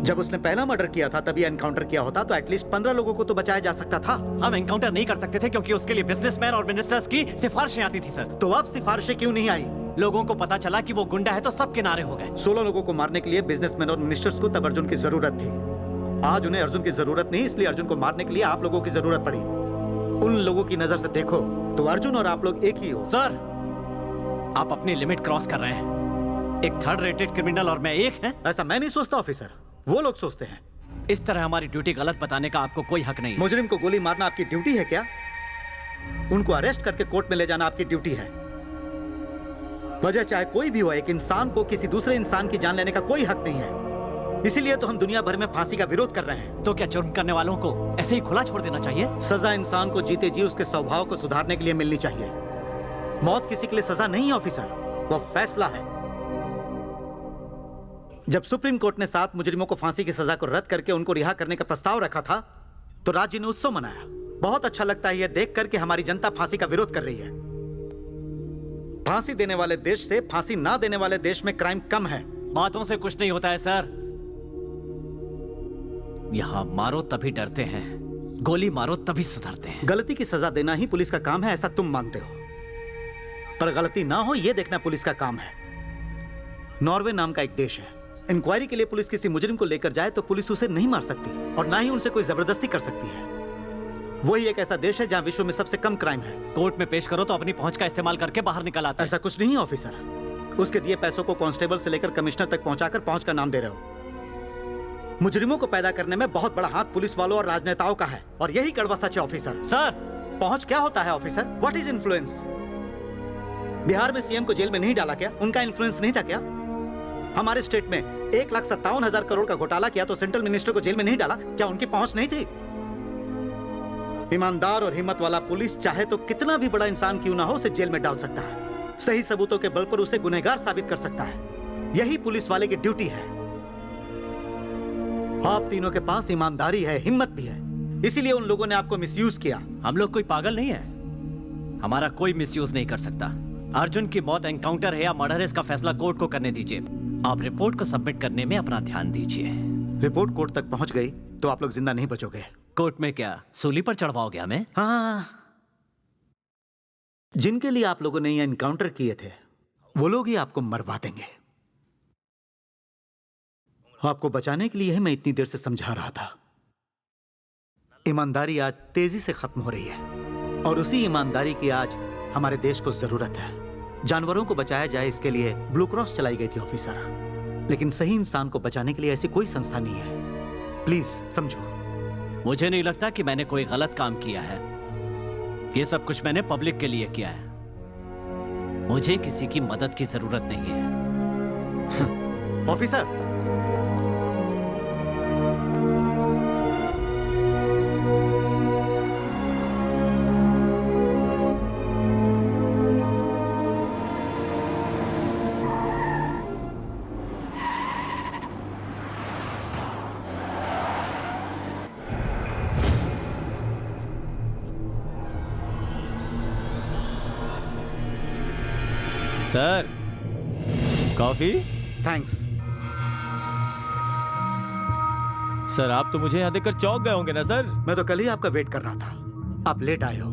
जब उसने पहला मर्डर किया था तभी एनकाउंटर किया होता तो एटलीस्ट 15 लोगों को तो बचाया जा सकता था। हम एनकाउंटर नहीं कर सकते थे क्योंकि उसके लिए बिजनेसमैन और मिनिस्टर्स की सिफारिशें आती थी सर। तो अब सिफारिशें क्यों नहीं आई? लोगों को पता चला कि वो गुंडा है तो सब किनारे हो गए। 16 लोगों को मारने के लिए बिजनेसमैन और मिनिस्टर्स को तब अर्जुन की जरूरत थी। आज उन्हें अर्जुन की जरूरत नहीं, इसलिए अर्जुन को मारने के लिए आप लोगों की जरूरत पड़ी। उन लोगों की नजर से देखो तो अर्जुन और आप लोग एक ही हो। सर, आप अपनी लिमिट क्रॉस कर रहे हैं। एक 3rd रेटेड क्रिमिनल और मैं एक है। ऐसा मैं नहीं सोचता ऑफिसर, वो लोग सोचते हैं। इस तरह हमारी ड्यूटी गलत बताने का आपको कोई हक नहीं। मुजरिम को गोली मारना आपकी ड्यूटी है क्या? उनको अरेस्ट करके कोर्ट में ले जाना आपकी ड्यूटी है। वजह चाहे कोई भी हो, एक इंसान को किसी दूसरे इंसान की जान लेने का कोई हक नहीं है। इसीलिए तो हम दुनिया भर में फांसी का विरोध कर रहे हैं। तो क्या जुर्म करने वालों को ऐसे ही खुला छोड़ देना चाहिए? सजा इंसान को जीते जी उसके स्वभाव को सुधारने के लिए मिलनी चाहिए। मौत किसी के लिए सजा नहीं है ऑफिसर, वो फैसला है। जब सुप्रीम कोर्ट ने 7 मुजरिमों को फांसी की सजा को रद्द करके उनको रिहा करने का प्रस्ताव रखा था तो राज्य ने उत्सव मनाया। बहुत अच्छा लगता है यह देखकर कि हमारी जनता फांसी का विरोध कर रही है। फांसी देने वाले देश से फांसी ना देने वाले देश में क्राइम कम है। बातों से कुछ नहीं होता है सर। यहाँ मारो तभी डरते हैं, गोली मारो तभी सुधरते हैं। गलती की सजा देना ही पुलिस का काम है ऐसा तुम मानते हो, पर गलती ना हो यह देखना पुलिस का काम है। नॉर्वे नाम का एक देश है, इंक्वायरी के लिए पुलिस किसी मुजरिम को लेकर जाए तो पुलिस उसे नहीं मार सकती और ना ही उनसे कोई जबरदस्ती कर सकती है। वही एक ऐसा देश है जहां विश्व में सबसे कम क्राइम है। कोर्ट में पेश करो तो अपनी पहुंच का इस्तेमाल करके बाहर निकल आते हैं। ऐसा कुछ नहीं ऑफिसर, उसके दिए पैसों को कांस्टेबल से लेकर कमिश्नर तक पहुंचाकर पहुंच का नाम दे रहे हो। मुजरिमों को पैदा करने में बहुत बड़ा हाथ पुलिस वालों और राजनेताओं का है और यही कड़वा सच है ऑफिसर। सर पहुंच क्या होता है officer? What is influence? Bihar में सीएम को जेल में नहीं डाला क्या? उनका इन्फ्लुएंस नहीं था क्या? हमारे स्टेट में 1,57,000 करोड़ का घोटाला किया तो सेंट्रल मिनिस्टर को जेल में नहीं डाला क्या? उनकी पहुंच नहीं थी? ईमानदार और हिम्मत वाला पुलिस चाहे तो कितना भी बड़ा इंसान क्यों ना हो उसे जेल में डाल सकता है, सही सबूतों के बल पर उसे गुनहगार साबित कर सकता है। यही पुलिस वाले की ड्यूटी है। आप तीनों के पास ईमानदारी है, हिम्मत भी है, इसीलिए उन लोगों ने आपको मिसयूज किया। हम लोग कोई पागल नहीं है, हमारा कोई मिसयूज नहीं कर सकता। अर्जुन की मौत एनकाउंटर है या मर्डर है इसका फैसला कोर्ट को करने दीजिए। आप रिपोर्ट को सबमिट करने में अपना ध्यान दीजिए। रिपोर्ट कोर्ट तक पहुंच गई तो आप लोग जिंदा नहीं बचोगे। कोर्ट में क्या सूली पर चढ़वाओगे हमें? हाँ, जिनके लिए आप लोगों ने ये एनकाउंटर किए थे वो लोग ही आपको मरवा देंगे। आपको बचाने के लिए ही मैं इतनी देर से समझा रहा था। ईमानदारी आज तेजी से खत्म हो रही है और उसी ईमानदारी की आज हमारे देश को जरूरत है। जानवरों को बचाया जाए इसके लिए ब्लू क्रॉस चलाई गई थी ऑफिसर, लेकिन सही इंसान को बचाने के लिए ऐसी कोई संस्था नहीं है। प्लीज समझो। मुझे नहीं लगता कि मैंने कोई गलत काम किया है। ये सब कुछ मैंने पब्लिक के लिए किया है। मुझे किसी की मदद की जरूरत नहीं है। Officer, sir coffee. Thanks. Sir आप तो मुझे यहाँ देखकर चौंक गए होंगे ना सर? मैं तो कल ही आपका वेट कर रहा था, आप लेट आए हो।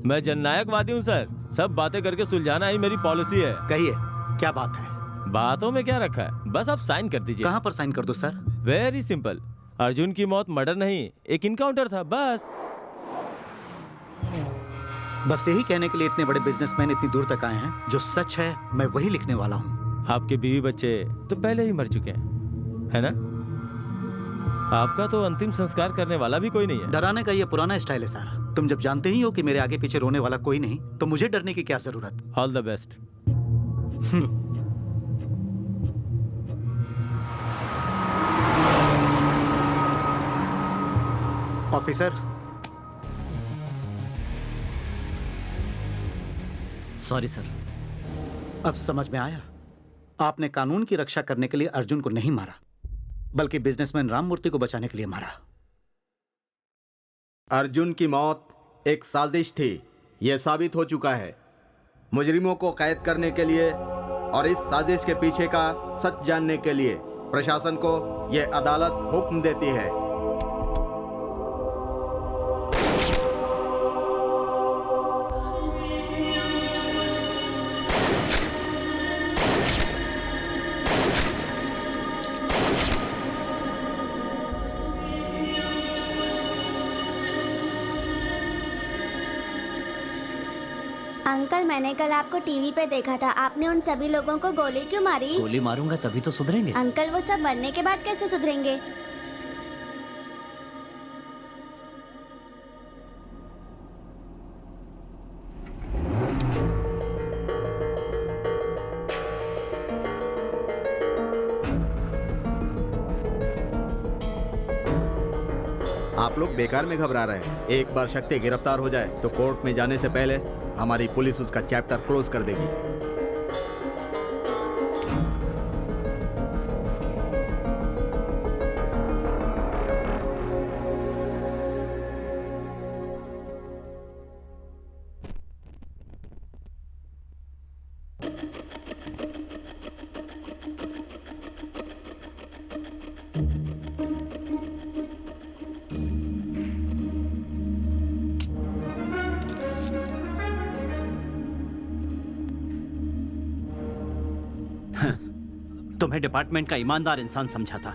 मैं जननायकवादी हूँ सर, सब बातें करके सुलझाना ही मेरी पॉलिसी है। कहिए क्या बात है? बातों में क्या रखा है, बस आप साइन कर दीजिए। कहाँ पर साइन कर दो सर? वेरी सिंपल, अर्जुन की मौत मर्डर नहीं एक इनकाउंटर था, बस यही कहने के लिए इतने बड़े बिजनेसमैन इतनी दूर तक आए हैं। जो सच है मैं वही लिखने वाला हूँ। आपके बीवी बच्चे तो पहले ही मर चुके हैं, है ना? आपका तो अंतिम संस्कार करने वाला भी कोई नहीं है। डराने का ये पुराना स्टाइल है सर। तुम जब जानते ही हो कि मेरे आगे पीछे रोने वाला कोई नहीं तो मुझे डरने की क्या जरूरत। All the best. Officer, sorry sir. अब समझ में आया। आपने कानून की रक्षा करने के लिए अर्जुन को नहीं मारा, बल्कि बिजनेसमैन राममूर्ति को बचाने के लिए मारा। अर्जुन की मौत एक साजिश थी, यह साबित हो चुका है। मुजरिमों को कैद करने के लिए और इस साजिश के पीछे का सच जानने के लिए प्रशासन को यह अदालत हुक्म देती है। अंकल, मैंने कल आपको टीवी पे देखा था, आपने उन सभी लोगों को गोली क्यों मारी? गोली मारूंगा तभी तो सुधरेंगे। अंकल, वो सब मरने के बाद कैसे सुधरेंगे? आप लोग बेकार में घबरा रहे हैं। एक बार शक्ति गिरफ्तार हो जाए तो कोर्ट में जाने से पहले हमारी पुलिस उसका चैप्टर क्लोज कर देगी। तुम्हें डिपार्टमेंट का ईमानदार इंसान समझा था।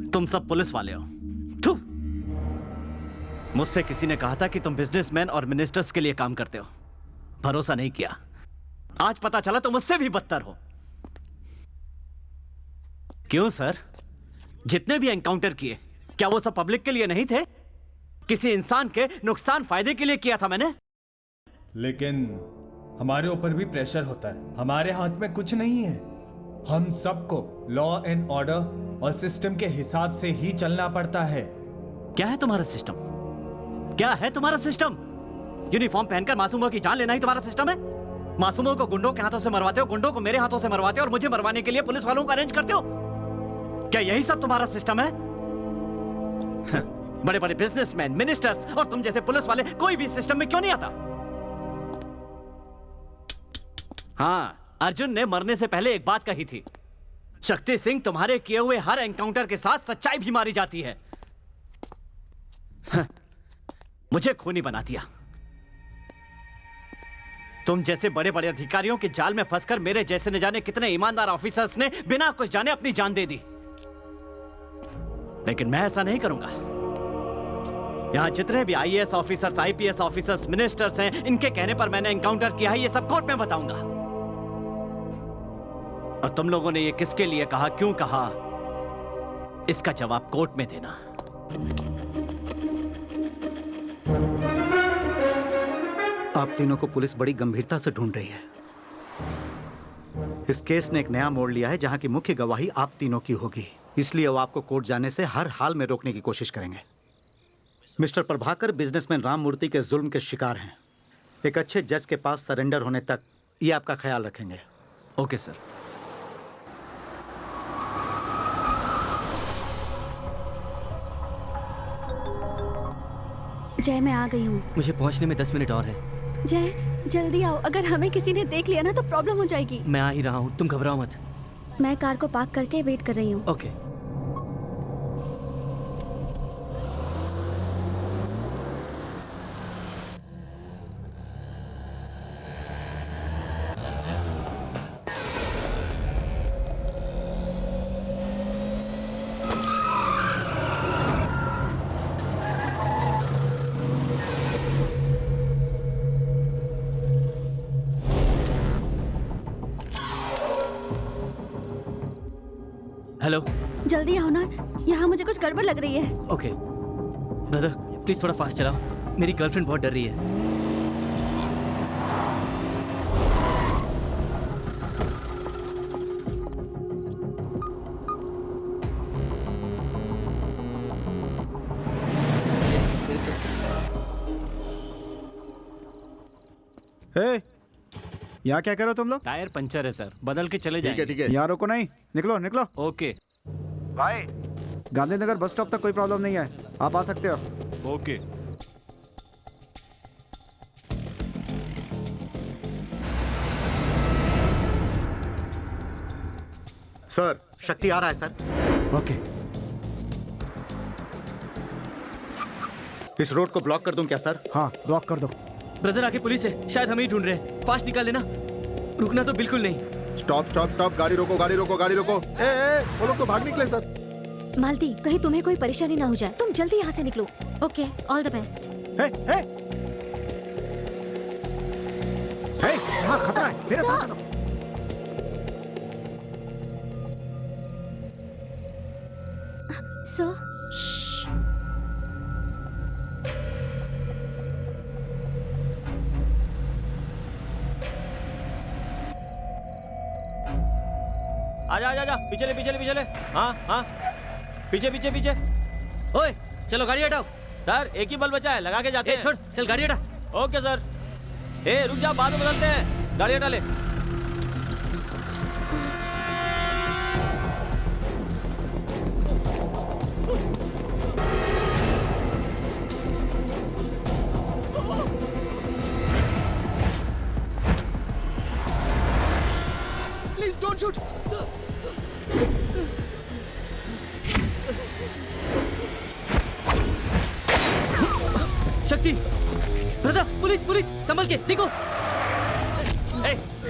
तुम सब पुलिस वाले हो। थू। मुझसे किसी ने कहा था कि तुम बिजनेसमैन और मिनिस्टर्स के लिए काम करते हो। भरोसा नहीं किया। आज पता चला तुम मुझसे भी बदतर हो। क्यों सर? जितने भी एनकाउंटर किए, क्या वो सब पब्लिक के लिए नहीं थे? किसी इंसान के नुकसान फायदे के लिए किया था मैंने। लेकिन हमारे ऊपर भी प्रेशर होता है। हमारे हाथ में कुछ नहीं है। हम सबको लॉ एंड ऑर्डर और सिस्टम के हिसाब से ही चलना पड़ता है। क्या है तुम्हारा सिस्टम? क्या है तुम्हारा सिस्टम? यूनिफॉर्म पहनकर मासूमों की जान लेना ही तुम्हारा सिस्टम है? मासूमों को गुंडों के हाथों से मरवाते हो, गुंडों को मेरे हाथों से मरवाते हो और मुझे मरवाने के लिए पुलिस वालों को अरेंज करते हो। क्या यही सब तुम्हारा सिस्टम है? बड़े बड़े बिजनेसमैन, मिनिस्टर्स और तुम जैसे पुलिस वाले कोई भी सिस्टम में क्यों नहीं आता? हाँ, अर्जुन ने मरने से पहले एक बात कही थी, शक्ति सिंह तुम्हारे किए हुए हर एनकाउंटर के साथ सच्चाई भी मारी जाती है। मुझे खूनी बना दिया। तुम जैसे बड़े बड़े अधिकारियों के जाल में फंसकर मेरे जैसे न जाने कितने ईमानदार ऑफिसर्स ने बिना कुछ जाने अपनी जान दे दी। लेकिन मैं ऐसा नहीं करूंगा। यहां जितने भी IAS officers, IPS officers, ministers हैं, इनके कहने पर मैंने एनकाउंटर किया है, ये सब कोर्ट में बताऊंगा। और तुम लोगों ने ये किसके लिए कहा, क्यों कहा, इसका जवाब कोर्ट में देना। आप तीनों को पुलिस बड़ी गंभीरता से ढूंढ रही है। इस केस ने एक नया मोड़ लिया है जहां की मुख्य गवाही आप तीनों की होगी, इसलिए वो आपको कोर्ट जाने से हर हाल में रोकने की कोशिश करेंगे। मिस्टर प्रभाकर बिजनेसमैन राममूर्ति के जुल्म के शिकार हैं। एक अच्छे जज के पास सरेंडर होने तक ये आपका ख्याल रखेंगे। Okay sir. जय, मैं आ गई हूँ। मुझे पहुंचने में 10 मिनट और है। जय, जल्दी आओ, अगर हमें किसी ने देख लिया ना तो प्रॉब्लम हो जाएगी। मैं आ ही रहा हूँ, तुम घबराओ मत। मैं कार को पार्क करके वेट कर रही हूँ। ओके। हेलो, जल्दी आओ ना, यहाँ मुझे कुछ गड़बड़ लग रही है। ओके ब्रदर, प्लीज थोड़ा फास्ट चलाओ, मेरी गर्लफ्रेंड बहुत डर रही है। यहाँ क्या करो तुम लोग? टायर पंचर है सर, बदल के चले जाएंगे। ठीक है। यहाँ रुको नहीं, निकलो निकलो। ओके भाई, गांधीनगर बस स्टॉप तक कोई प्रॉब्लम नहीं है, आप आ सकते हो। ओके। सर, शक्ति आ रहा है सर। ओके। इस रोड को ब्लॉक कर दूं क्या सर? हाँ, ब्लॉक कर दो। ब्रदर, आगे पुलिस है, शायद हमें ही ढूंढ रहे हैं। फास्ट निकाल लेना, रुकना तो बिल्कुल नहीं। स्टॉप स्टॉप स्टॉप, गाड़ी रोको गाड़ी रोको गाड़ी रोको। वो लोग तो भाग निकले सर। मालती, कहीं तुम्हें कोई परेशानी ना हो जाए, तुम जल्दी यहाँ से निकलो। Okay, all the best. यहाँ खतरा है, मेरे साथ चलो। सर, आजा आजा आजा, पीछे ले पीछे ले पीछे ले। हाँ हाँ, पीछे पीछे पीछे। ओए चलो गाड़ी हटाओ। सर एक ही बल्ब बचा है, लगा के जाते हैं। छोड़, चल गाड़ी हटा। Okay sir. ए रुक जा, बाद में बदलते हैं, गाड़ी हटा ले। Please don't shoot sir. शक्ति, ब्रदर, पुलिस पुलिस, संभल के देखो।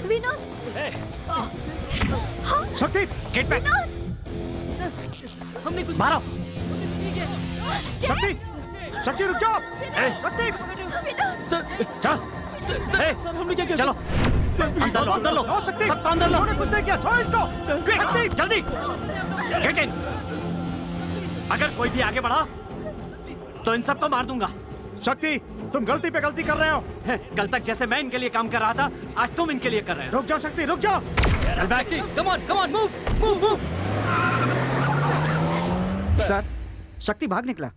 विनोद। शक्ति, गेट बैक। हमने कुछ मारो। शक्ति, शक्ति रुक जाओ। शक्ति, सर चल। सर हमने क्या किया? चलो अंदर लो, अंदर लो। शक्ति, सबको अंदर लो। उन्होंने कुछ नहीं किया, छोड़ इसको। शक्ति जल्दी गेट इन। अगर कोई भी आगे बढ़ा तो इन सबको मार दूंगा। शक्ति, तुम गलती पे गलती कर रहे हो। कल तक जैसे मैं इनके लिए काम कर रहा था, आज तुम इनके लिए कर रहे हो। रुक जाओ शक्ति, रुक जाओ। चल back. Come on move move move. Sir, शक्ति भाग निकला।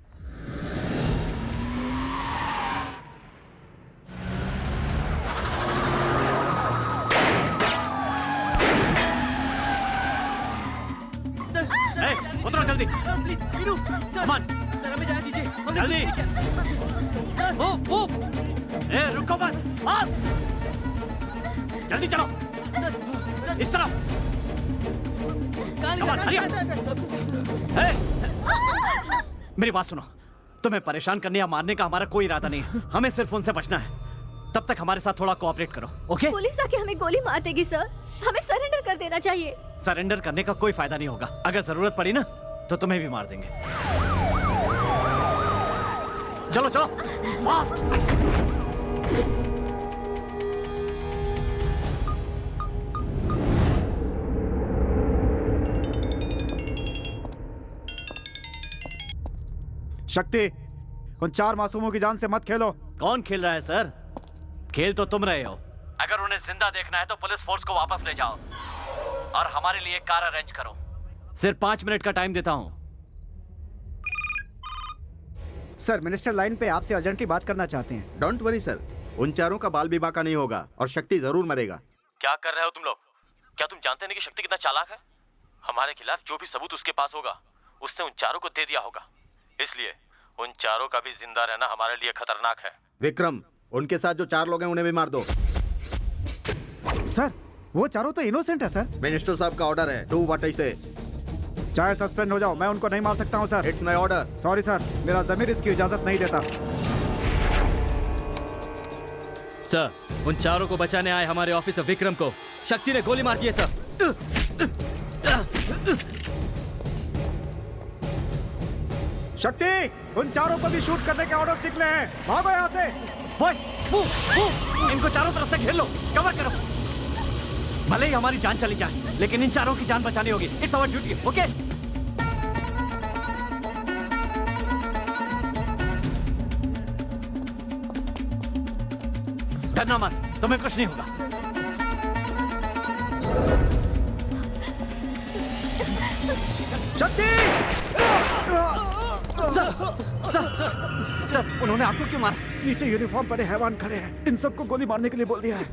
उतरो जल्दी। प्लीज वीरू सर, सर हमें जाने दीजिए। जल्दी। वो ए रुको मत, जल्दी चलो। इस तरफ। मेरी बात सुनो, तुम्हें परेशान करने या मारने का हमारा कोई इरादा नहीं है। हमें सिर्फ उनसे बचना है। तब तक हमारे साथ थोड़ा कोऑपरेट करो, ओके? पुलिस आके हमें गोली मार देगी सर, हमें सरेंडर कर देना चाहिए। सरेंडर करने का कोई फायदा नहीं होगा। अगर जरूरत पड़ी ना तो तुम्हें भी मार देंगे। चलो चलो फास्ट। शक्ति, उन 4 मासूमों की जान से मत खेलो। कौन खेल रहा है सर? खेल तो तुम रहे हो। अगर उन्हें जिंदा देखना है तो पुलिस फोर्स को वापस ले जाओ और हमारे लिए कार अरेंज करो। सिर्फ 5 मिनट का टाइम देता हूं। सर, मिनिस्टर लाइन पे आपसे अर्जेंटली बात करना चाहते हैं। डोंट वरी सर, उन चारों का बाल बीमा का नहीं होगा और शक्ति जरूर मरेगा। क्या कर रहे हो तुम लोग? क्या तुम जानते नहीं कि शक्ति कितना चालाक है? हमारे खिलाफ जो भी सबूत उसके पास होगा उसने उन चारों को दे दिया होगा, इसलिए उन चारों का भी जिंदा रहना हमारे लिए खतरनाक है। विक्रम, उनके साथ जो 4 लोग हैं उन्हें भी मार दो। सर, वो चारों तो इनोसेंट है सर। मिनिस्टर साहब का ऑर्डर है, डू व्हाट आई से। चाहे सस्पेंड हो जाओ, मैं उनको नहीं मार सकता हूँ sir. It's my order. Sorry sir, मेरा जमीर इसकी इजाजत नहीं देता। सर, उन चारों को बचाने आए हमारे ऑफिसर विक्रम को शक्ति ने गोली मार दी है सर। शक्ति, उन चारों को भी शूट करने के ऑर्डर्स निकले हैं। भागो यहाँ से। Boys, move, move. इनको चारों तरफ से घेर लो, कवर करो। भले ही हमारी जान चली जाए, लेकिन इन चारों की जान बचानी होगी। It's our duty, okay? डरना मत, तुम्हें कुछ नहीं होगा। शक्ति! सर, उन्होंने आपको क्यों मारा? नीचे यूनिफॉर्म पहने हैवान खड़े हैं, इन सबको गोली मारने के लिए बोल दिया है।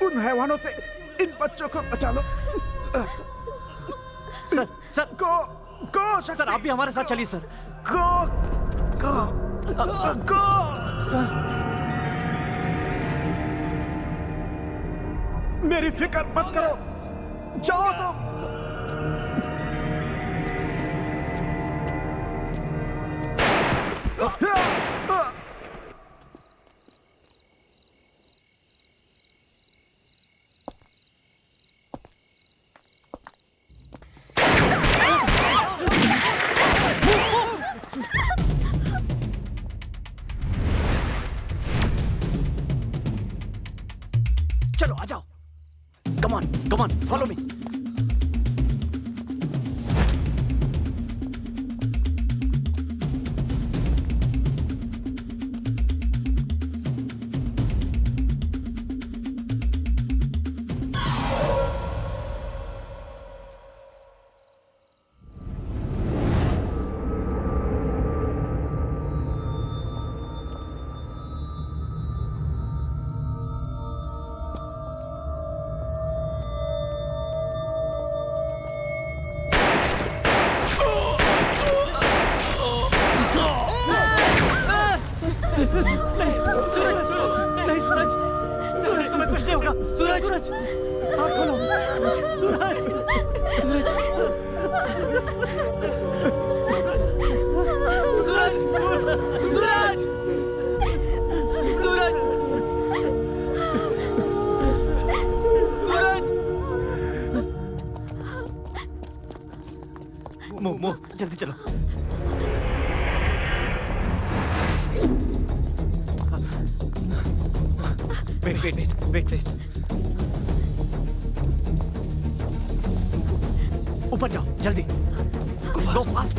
उन हैवानों से इन बच्चों को बचा लो। सर गो शक्ति। सर, आप भी हमारे साथ चलिए सर। गो सर, मेरी फिक्र मत करो, जाओ तुम। चलो आ जाओ। Come on, follow me. सूरज, नहीं सूरज, सूरज तुम्हें कुछ नहीं होगा। सूरज, सूरज, आँख खोलो। सूरज, सूरज, सूरज, सूरज, सूरज, सूरज। मो जल्दी चलो। वेट। ऊपर जाओ जल्दी। Go fast.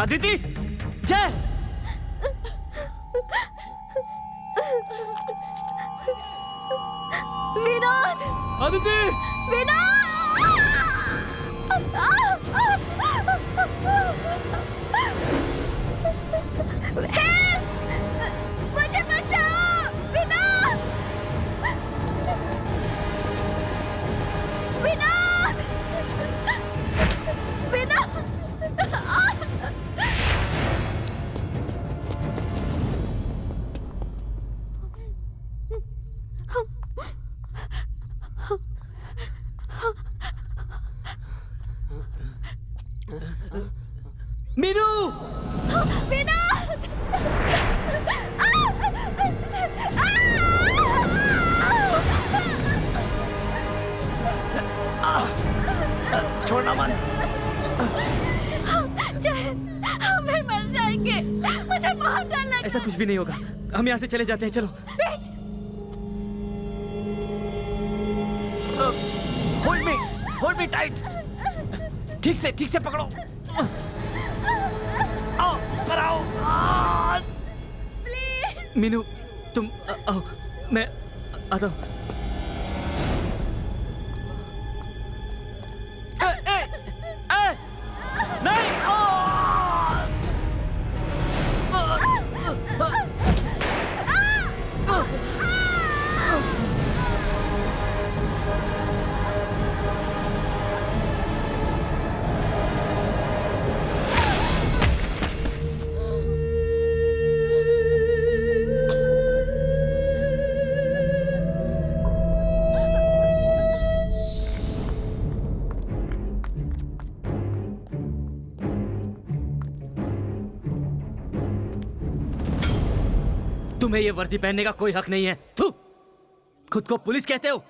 अदिति, जय। विनोद, अदिति, मुझे बचाओ, विनोद, विनोद, विनोद। मीनू, छोड़ना मत। हमें मर जाएंगे, मुझे बहुत डर लग रहा है। ऐसा कुछ भी नहीं होगा, हम यहाँ से चले जाते हैं, चलो। Hold me tight. ठीक से पकड़ो। आओ, पर आओ। मीनू, तुम आओ, मैं आता हूँ। नहीं। तुम्हें ये वर्दी पहनने का कोई हक नहीं है। थू! खुद को पुलिस कहते हो?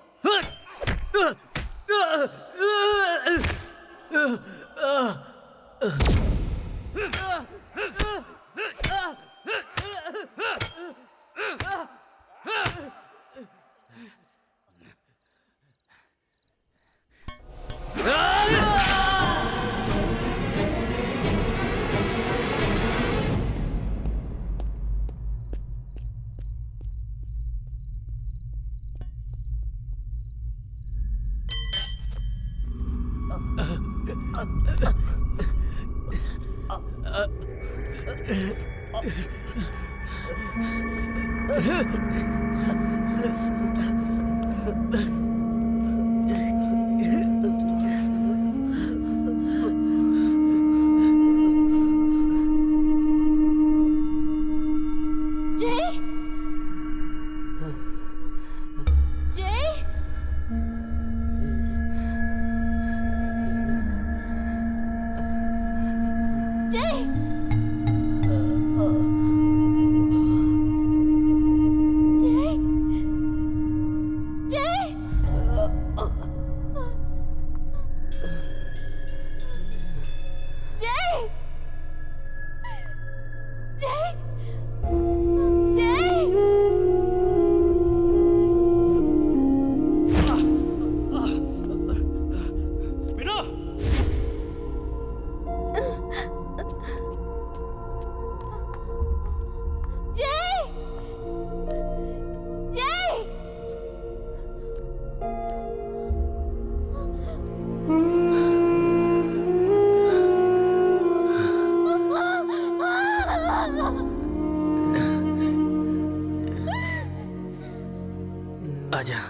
आजा।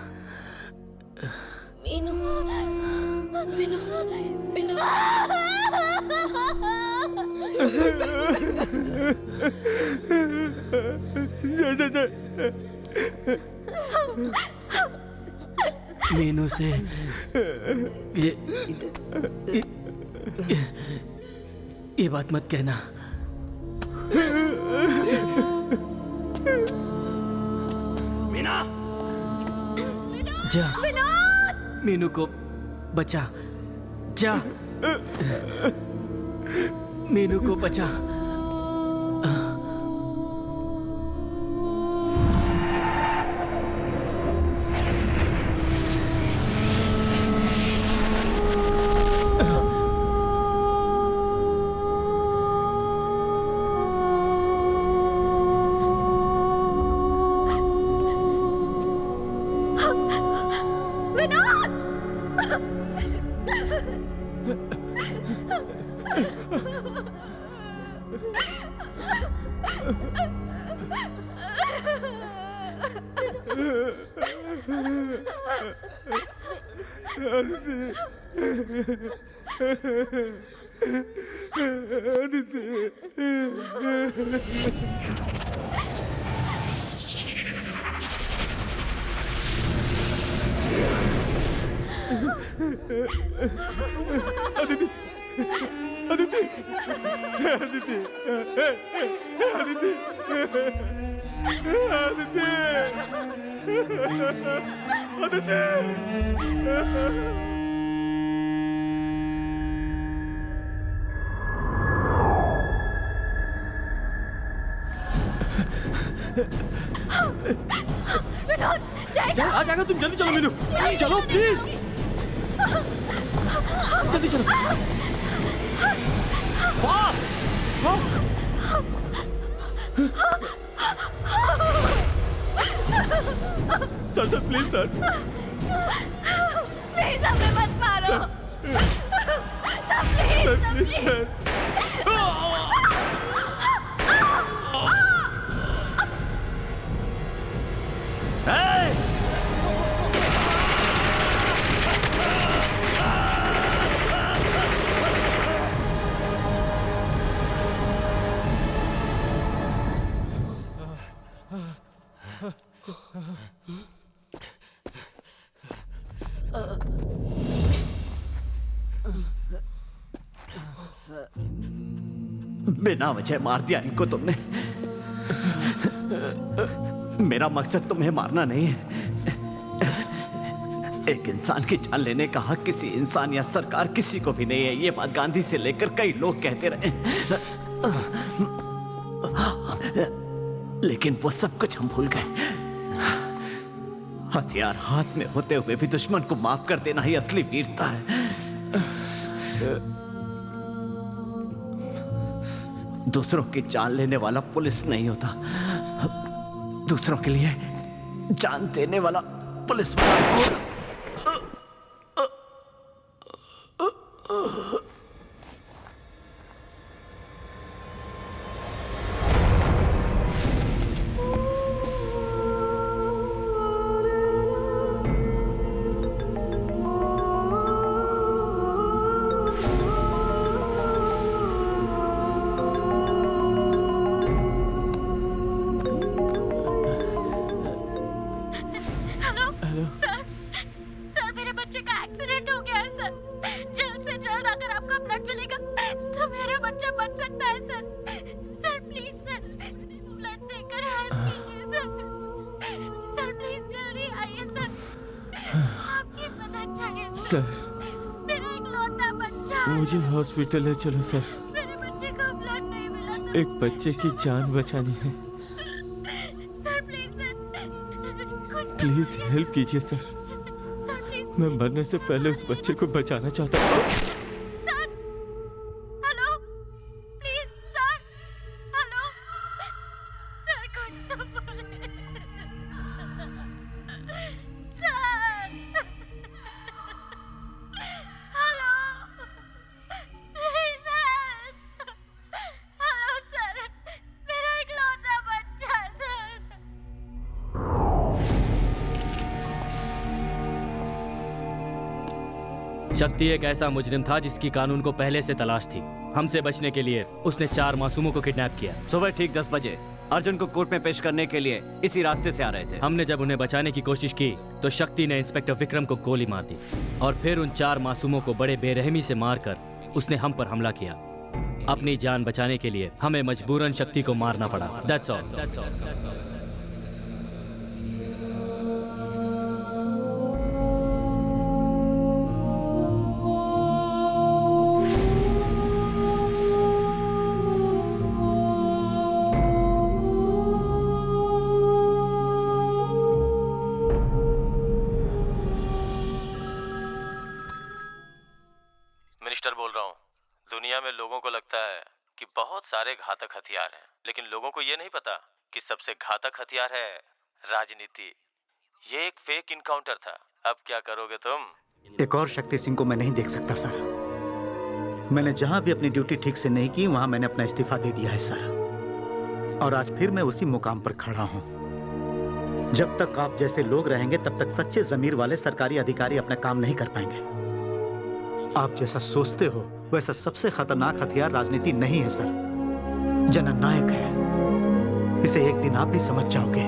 मीनू, मीनू, मीनू। मीनू से ये बात मत कहना। मीना, जा, मीनू को बचा, जा, मीनू को बचा। आ जाएगा, तुम जल्दी चलो मीनू, चलो प्लीज, जल्दी चलो। Sir sir please sir, please हमें मत मारो सर, प्लीज सर। बिना वजह मार दिया इनको तुमने। मेरा मकसद तुम्हें मारना नहीं है। एक इंसान की जान लेने का हक किसी इंसान या सरकार किसी को भी नहीं है। ये बात गांधी से लेकर कई लोग कहते रहे, लेकिन वो सब कुछ हम भूल गए। हथियार हाथ में होते हुए भी दुश्मन को माफ कर देना ही असली वीरता है। दूसरों की जान लेने वाला पुलिस नहीं होता, दूसरों के लिए जान देने वाला पुलिस वाला। मुझे हॉस्पिटल ले चलो सर। मेरे बच्चे को ब्लड नहीं मिला तो एक बच्चे की जान बचानी है। Sir please sir, please help कीजिए सर। मैं मरने से पहले उस बच्चे को बचाना चाहता हूँ। Sir hello please sir, hello sir कुछ तो बोले sir, hello please hello sir, मेरा इकलौता बच्चा सर। शक्ति एक ऐसा मुजरिम था जिसकी कानून को पहले से तलाश थी। हमसे बचने के लिए उसने 4 मासूमों को किडनैप किया। सुबह ठीक 10 बजे अर्जुन को कोर्ट में पेश करने के लिए इसी रास्ते से आ रहे थे। हमने जब उन्हें बचाने की कोशिश की तो शक्ति ने इंस्पेक्टर विक्रम को गोली मार दी और फिर उन 4 मासूमों को बड़े बेरहमी से मारकर उसने हम पर हमला किया। अपनी जान बचाने के लिए हमें मजबूरन शक्ति को मारना पड़ा। That's all. मिनिस्टर बोल रहा हूँ। दुनिया में लोगों को लगता है कि बहुत सारे घातक हथियार हैं, लेकिन लोगों को ये नहीं पता कि सबसे घातक हथियार है राजनीति। ये एक फेक इनकाउंटर था। अब क्या करोगे तुम? एक और शक्ति सिंह को मैं नहीं देख सकता सर। मैंने जहां भी अपनी ड्यूटी ठीक से नहीं की वहां मैंने अपना इस्तीफा दे दिया है सर, और आज फिर मैं उसी मुकाम पर खड़ा हूं। जब तक आप जैसे लोग रहेंगे तब तक सच्चे जमीर वाले सरकारी अधिकारी अपना काम नहीं कर पाएंगे। आप जैसा सोचते हो वैसा सबसे खतरनाक हथियार राजनीति नहीं है सर, जननायक है। इसे एक दिन आप भी समझ जाओगे।